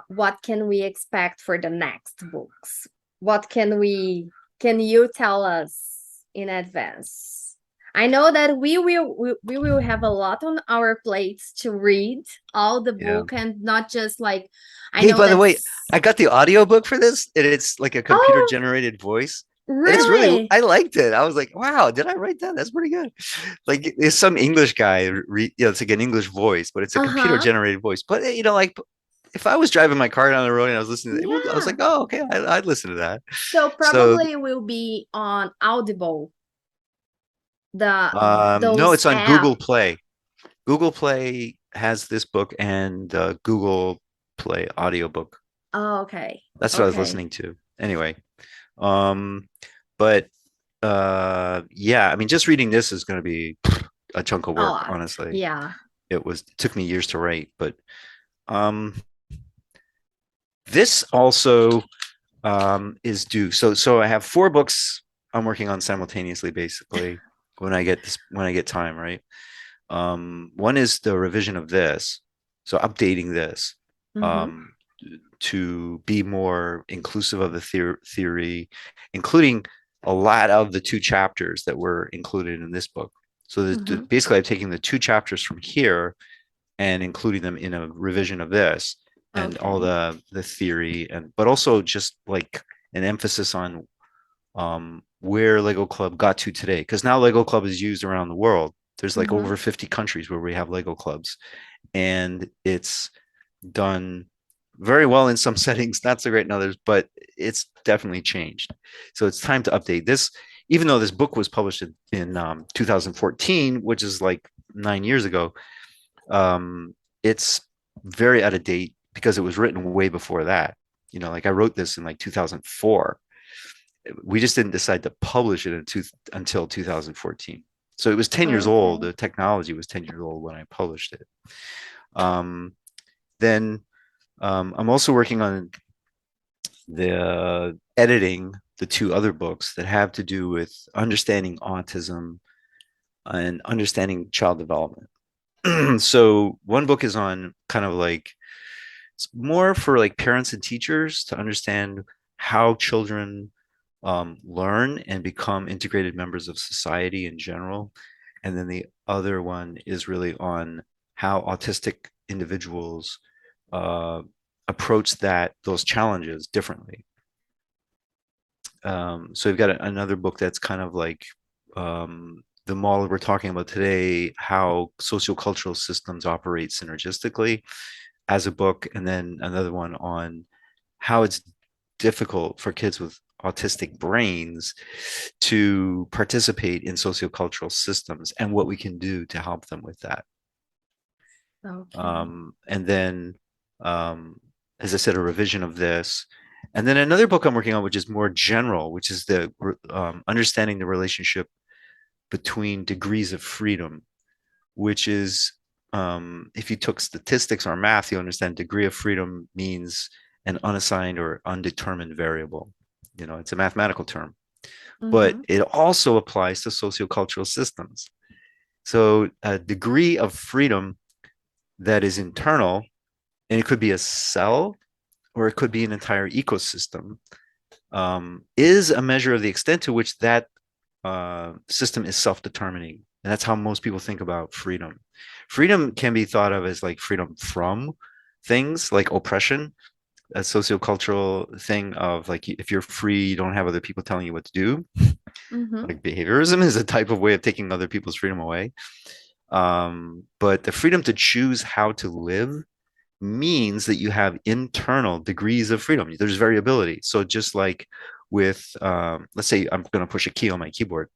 What can we expect for the next books? Can you tell us in advance? I know that we will have a lot on our plates to read all the Yeah. book, and not just like, I Hey, know by the way, that's I got the audiobook for this, and it's like a computer oh, generated voice. And it's really, really? I liked it. I was like, wow, did I write that? That's pretty good. Like, there's some English guy, it's like an English voice, but it's a computer Uh-huh. generated voice. But, like, if I was driving my car down the road and I was listening to it, I was like, Yeah. oh, okay, I'd listen to that. So So, probably will be on Audible, the no, those it's on app. Google Play. Google Play has this book, and Google Play audiobook. Oh, okay. That's what I was Okay. listening to. Anyway, um, but yeah, I mean, just reading this is going to be a chunk of A work, lot. honestly. Yeah. It took me years to write, but um, this also is due. So I have 4 books I'm working on simultaneously, basically, when I get time, right? One is the revision of this, so updating this Mm-hmm. um, to be more inclusive of the theory, including a lot of the 2 chapters that were included in this book. So Mm-hmm. basically, I've taken the 2 chapters from here and including them in a revision of this, and all Okay. the theory, but also just like an emphasis on where Lego Club got to today, because now Lego Club is used around the world. There's like Mm-hmm. over 50 countries where we have Lego clubs, and it's done very well in some settings, not so great in others, but it's definitely changed. So it's time to update this, even though this book was published in 2014, which is like 9 years ago. It's very out of date because it was written way before that. Like I wrote this in like 2004. We just didn't decide to publish it until 2014. So it was 10 years old. Okay. The technology was 10 years old when I published it. Um, then I'm also working on the editing the two other books that have to do with understanding autism and understanding child development. So one book is on kind of like it's more for like parents and teachers to understand how children learn and become integrated members of society in general. And then the other one is really on how autistic individuals uh, approach those challenges differently. So we've got another book that's kind of like the model we're talking about today, how sociocultural systems operate synergistically as a book, and then another one on how it's difficult for kids with autistic brains to participate in sociocultural systems and what we can do to help them with that. Okay. And then, as I said, a revision of this. And then another book I'm working on, which is more general, which is the understanding the relationship between degrees of freedom, which is if you took statistics or math, you understand degree of freedom means an unassigned or undetermined variable. You know, it's a mathematical term, but Mm-hmm. it also applies to sociocultural systems. So a degree of freedom that is internal, and it could be a cell or it could be an entire ecosystem, is a measure of the extent to which that system is self-determining. And that's how most people think about freedom. Freedom can be thought of as like freedom from things like oppression, a sociocultural thing of like if you're free, you don't have other people telling you what to do. Mm-hmm. Like behaviorism is a type of way of taking other people's freedom away. But the freedom to choose how to live means that you have internal degrees of freedom. There's variability. So just like with, let's say I'm going to push a key on my keyboard,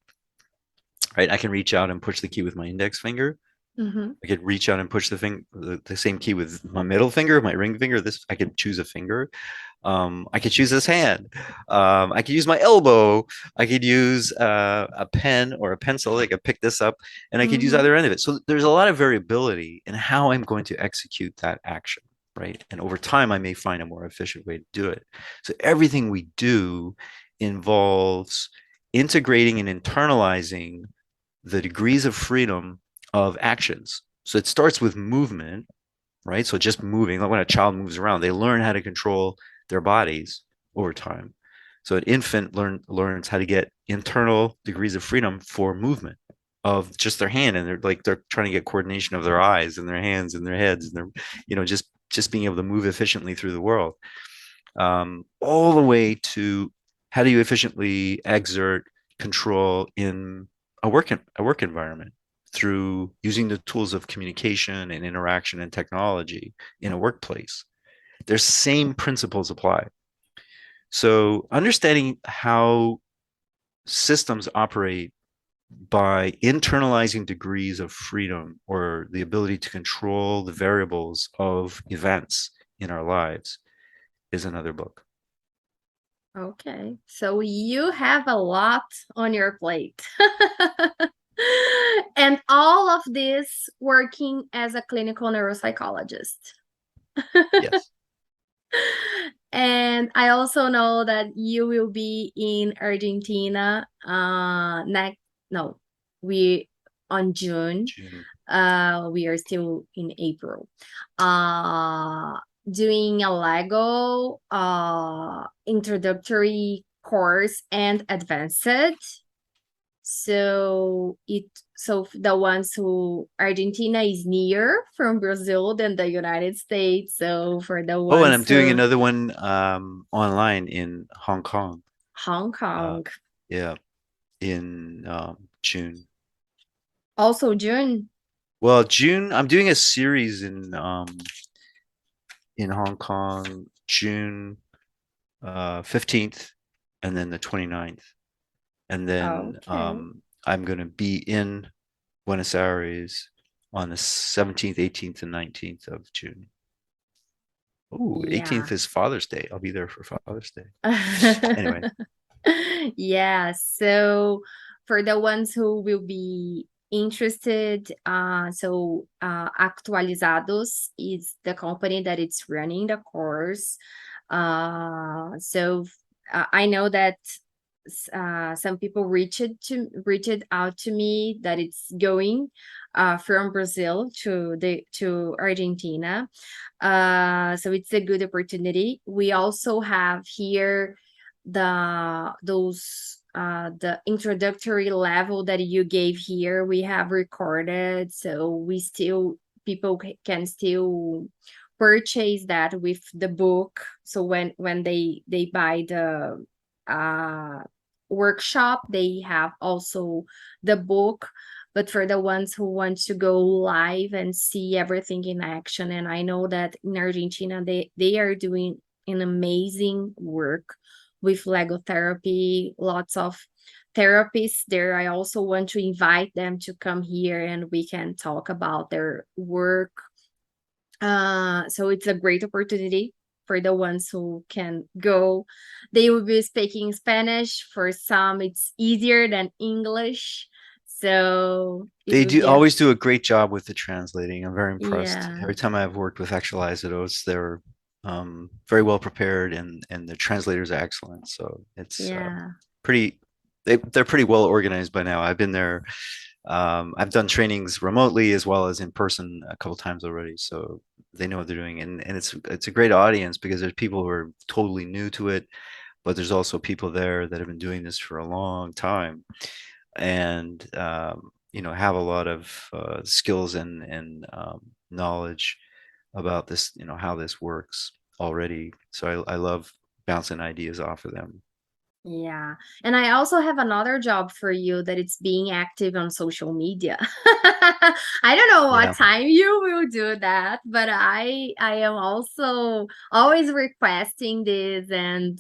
right? I can reach out and push the key with my index finger. Mm-hmm. I could reach out and push the same key with my middle finger, my ring finger. This I could choose a finger. I could choose this hand. I could use my elbow. I could use a pen or a pencil. I could pick this up and I could use Mm-hmm. either end of it. So there's a lot of variability in how I'm going to execute that action, right? And over time, I may find a more efficient way to do it. So everything we do involves integrating and internalizing the degrees of freedom of actions. So it starts with movement, right? So just moving, like when a child moves around, they learn how to control their bodies over time. So an infant learns how to get internal degrees of freedom for movement of just their hand, and they're trying to get coordination of their eyes and their hands and their heads, and they're just being able to move efficiently through the world, all the way to how do you efficiently exert control in a work environment through using the tools of communication and interaction and technology in a workplace. Their same principles apply. So understanding how systems operate by internalizing degrees of freedom or the ability to control the variables of events in our lives is another book. Okay. So you have a lot on your plate. And all of this working as a clinical neuropsychologist. Yes. And I also know that you will be in Argentina next no, we on June. June. We are still in April. Uh doing a Lego introductory course and advanced. So the ones who Argentina is near from Brazil than the United States. So for the Oh, and ones I'm doing who another one online in Hong Kong. Hong Uh, Kong, yeah, in June. also June. Well, June, I'm doing a series in Hong Kong, June 15th and then the 29th. And then Okay. I'm going to be in Buenos Aires on the 17th, 18th, and 19th of June. Oh, Yeah. 18th is Father's Day. I'll be there for Father's Day. Anyway, Yeah, so for the ones who will be interested, Actualizados is the company that it's running the course. I know that some people reached out to me that it's going from Brazil to Argentina. So it's a good opportunity. We also have here the introductory level that you gave here. We have recorded, so people can still purchase that with the book. So when they buy the uh workshop, they have also the book. But for the ones who want to go live and see everything in action, and I know that in Argentina they are doing an amazing work with Lego therapy, lots of therapists there. I also want to invite them to come here and we can talk about their work. So it's a great opportunity for the ones who can go. They will be speaking Spanish. For some, it's easier than English. So it They will do be a, always do a great job with the translating. I'm very impressed. yeah, Every time I've worked with Actualizados, they're very well prepared, and the translators are excellent. So it's yeah, pretty. They're pretty well organized by now. I've been there. I've done trainings remotely as well as in person a couple times already, so they know what they're doing, and it's a great audience because there's people who are totally new to it, but there's also people there that have been doing this for a long time, and have a lot of skills and knowledge about this, how this works already. So I love bouncing ideas off of them. yeah. And I also have another job for you that it's being active on social media. I don't know Yeah. what time you will do that, but I am also always requesting this, and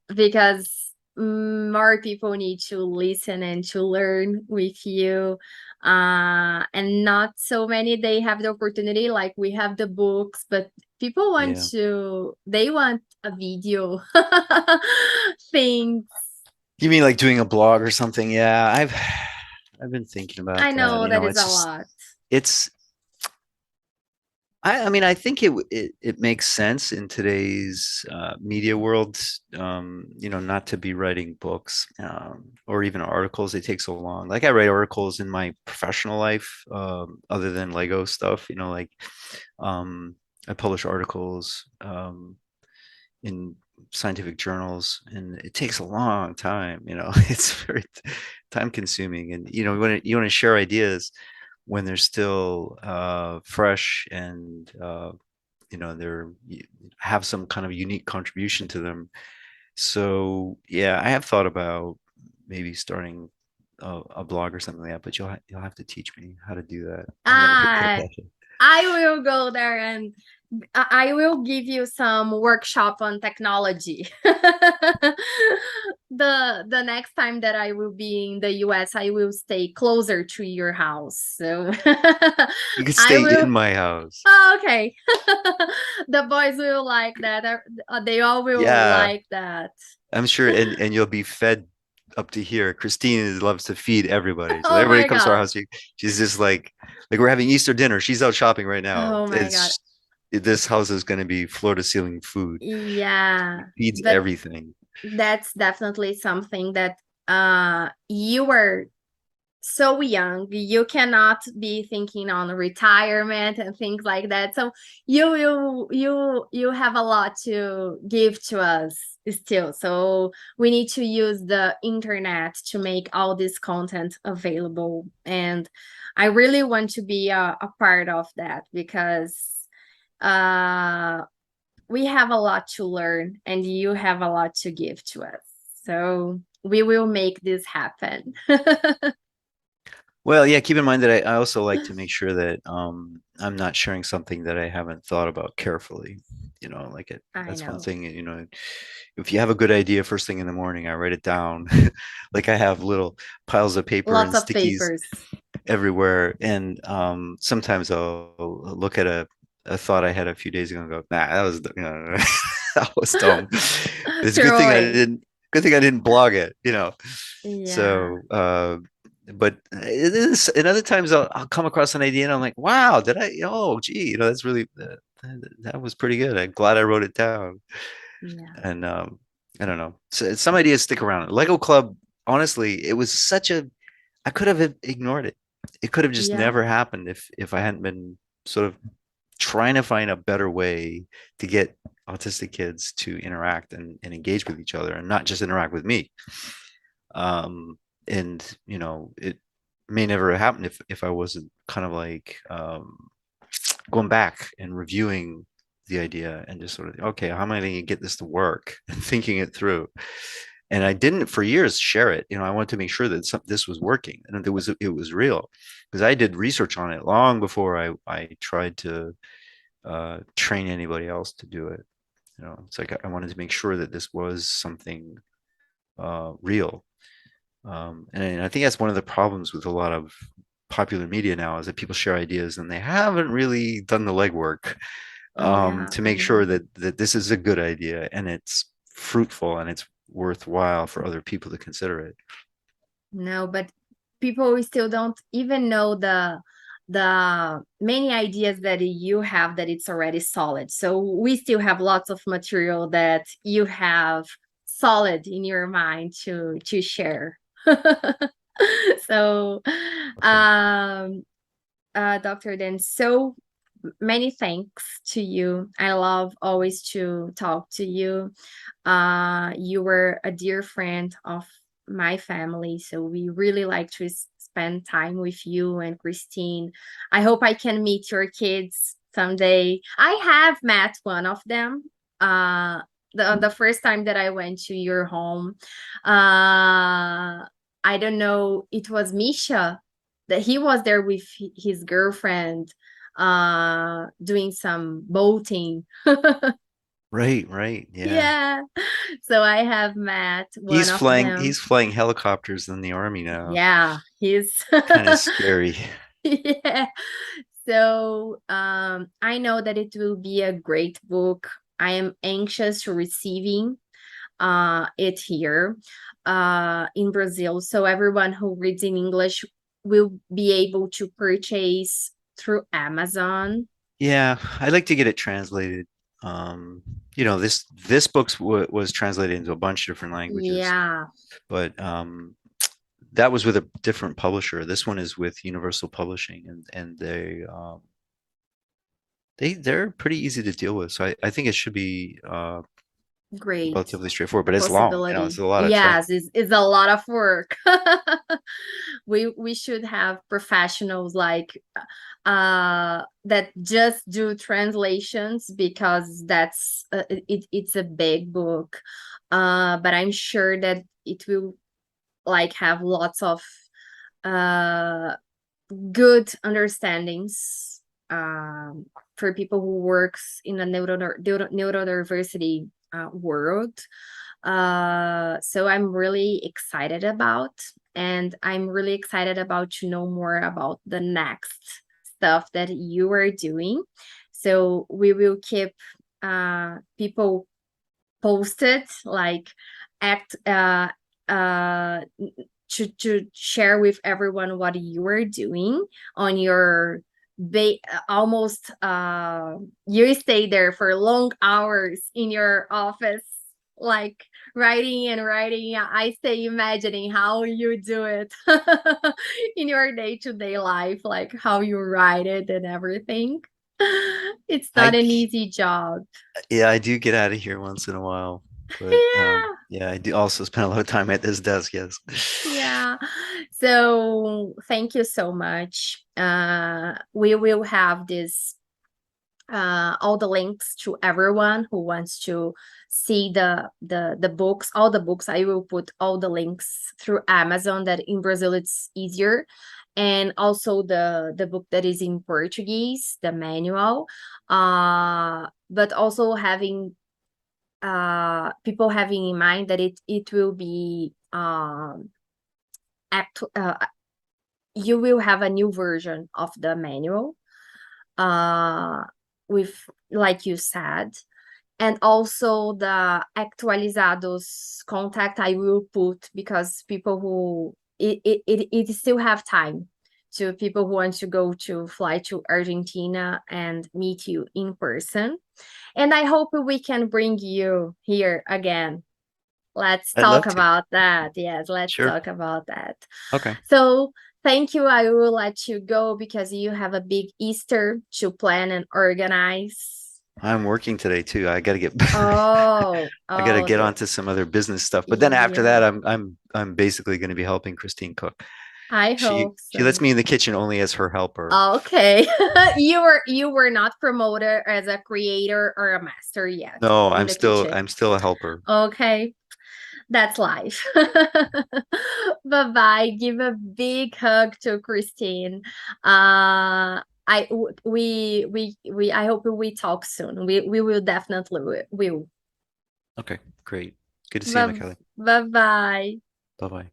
because more people need to listen and to learn with you. And not so many they have the opportunity, like we have the books, but people want Yeah. they want a video thing. You mean like doing a blog or something? Yeah, I've been thinking about I that. know that is It's a just lot. it's I mean, I think it makes sense in today's media world, not to be writing books or even articles. They take so long. Like I write articles in my professional life, other than Lego stuff. Um, I publish articles in scientific journals, and it takes a long time. It's very time consuming, and you want to share ideas when they're still fresh, and they're have some kind of unique contribution to them. So yeah, I have thought about maybe starting a blog or something like that, but you'll have to teach me how to do that. I'm not very good at I that. I will go there and I will give you some workshop on technology. The next time that I will be in the US, I will stay closer to your house. So You could I stay will. in my house. Oh, okay. The boys will like that. They all will Yeah, like that. I'm sure, and you'll be fed up to here. Christine loves to feed everybody, so Oh everybody my comes to our God. house. She's just like we're having Easter dinner. She's out shopping right now. Oh my God. This house is going to be floor to ceiling food. Yeah. Feeds But everything. that's definitely something that you were so young. You cannot be thinking on retirement and things like that. So you have a lot to give to us still. So we need to use the internet to make all this content available. And I really want to be a part of that because uh we have a lot to learn and you have a lot to give to us. So we will make this happen. Well, yeah, keep in mind that I also like to make sure that I'm not sharing something that I haven't thought about carefully. I That's one know. thing, if you have a good idea first thing in the morning, I write it down. Like I have little piles of paper Lots and of stickies papers. everywhere. And sometimes I'll look at a thought I had a few days ago and go, nah, that was that was dumb. It's a Throw away. good thing I didn't blog it, Yeah. So but it is, and other times I'll come across an idea and I'm like, wow, did I? Oh, gee, that's really that was pretty good. I'm glad I wrote it down. Yeah. And I don't know. So some ideas stick around. Lego Club, honestly, it was such a I could have ignored it. It could have just Yeah. never happened if I hadn't been sort of trying to find a better way to get autistic kids to interact and engage with each other and not just interact with me. And it may never have happened if I wasn't kind of like going back and reviewing the idea and just sort of, okay, how am I going to get this to work and thinking it through. And I didn't for years share it. I wanted to make sure that this was working and it was real, because I did research on it long before I tried to train anybody else to do it. It's like I wanted to make sure that this was something real. And I think that's one of the problems with a lot of popular media now, is that people share ideas and they haven't really done the legwork Yeah. to make sure that this is a good idea and it's fruitful and it's worthwhile for other people to consider it. No, but people still don't even know the many ideas that you have that it's already solid. So we still have lots of material that you have solid in your mind to share. So Okay. Dr. Dan, so many thanks to you. I love always to talk to you. You were a dear friend of my family, so we really like to spend time with you and Christine. I hope I can meet your kids someday. I have met one of them. The first time that I went to your home, I don't know, it was Misha that he was there with his girlfriend doing some boating. Right, right. Yeah. Yeah. So I have met one He's of flying them. he's flying helicopters in the army now. Yeah, he's Kind of scary. yeah. So I know that it will be a great book. I am anxious to receiving it here in Brazil. So everyone who reads in English will be able to purchase through Amazon. Yeah, I'd like to get it translated. Um, this book was translated into a bunch of different languages, Yeah, but that was with a different publisher. This one is with Universal Publishing, and they're pretty easy to deal with. So I think it should be great relatively straightforward, but it's long. It's possibility. a lot of travel. Yes, it's a lot of work. We should have professionals like that just do translations, because it's a big book. But I'm sure that it will like have lots of uh good understandings for people who works in the neurodiversity world. So I'm really excited about, and I'm really excited about to know more about the next stuff that you are doing. So we will keep people posted, like act uh to share with everyone what you are doing on your almost you stay there for long hours in your office, like writing and writing. I stay imagining how you do it in your day-to-day life, like how you write it and everything. It's not I an easy job. Yeah, I do get out of here once in a while, but Yeah. yeah, I do also spend a lot of time at this desk. Yes. Yeah. So thank you so much. We will have this all the links to everyone who wants to see the books, all the books. I will put all the links through Amazon, that in Brazil it's easier. And also the book that is in Portuguese, the manual. But also having people having in mind that it will be act you will have a new version of the manual uh with, like you said, and also the actualizados contact I will put, because people who it still have time to people who want to fly to Argentina and meet you in person. And I hope we can bring you here again. Let's I'd talk love to. about that. Yes, let's Sure. talk about that. Okay. So thank you. I will let you go because you have a big Easter to plan and organize. I'm working today too. I got to get Oh, I got to oh, get onto some other business stuff. But then after yeah. that, I'm basically going to be helping Christine cook. I She hope she lets so. me in the kitchen only as her helper. Okay. You were not promoted as a creator or a master yet No, in I'm the still kitchen. I'm still a helper. Okay. That's life. Bye-bye. Give a big hug to Christine. I hope we talk soon. We will definitely will. Okay, great. Good to see you, Bye McKelly. bye. Bye bye.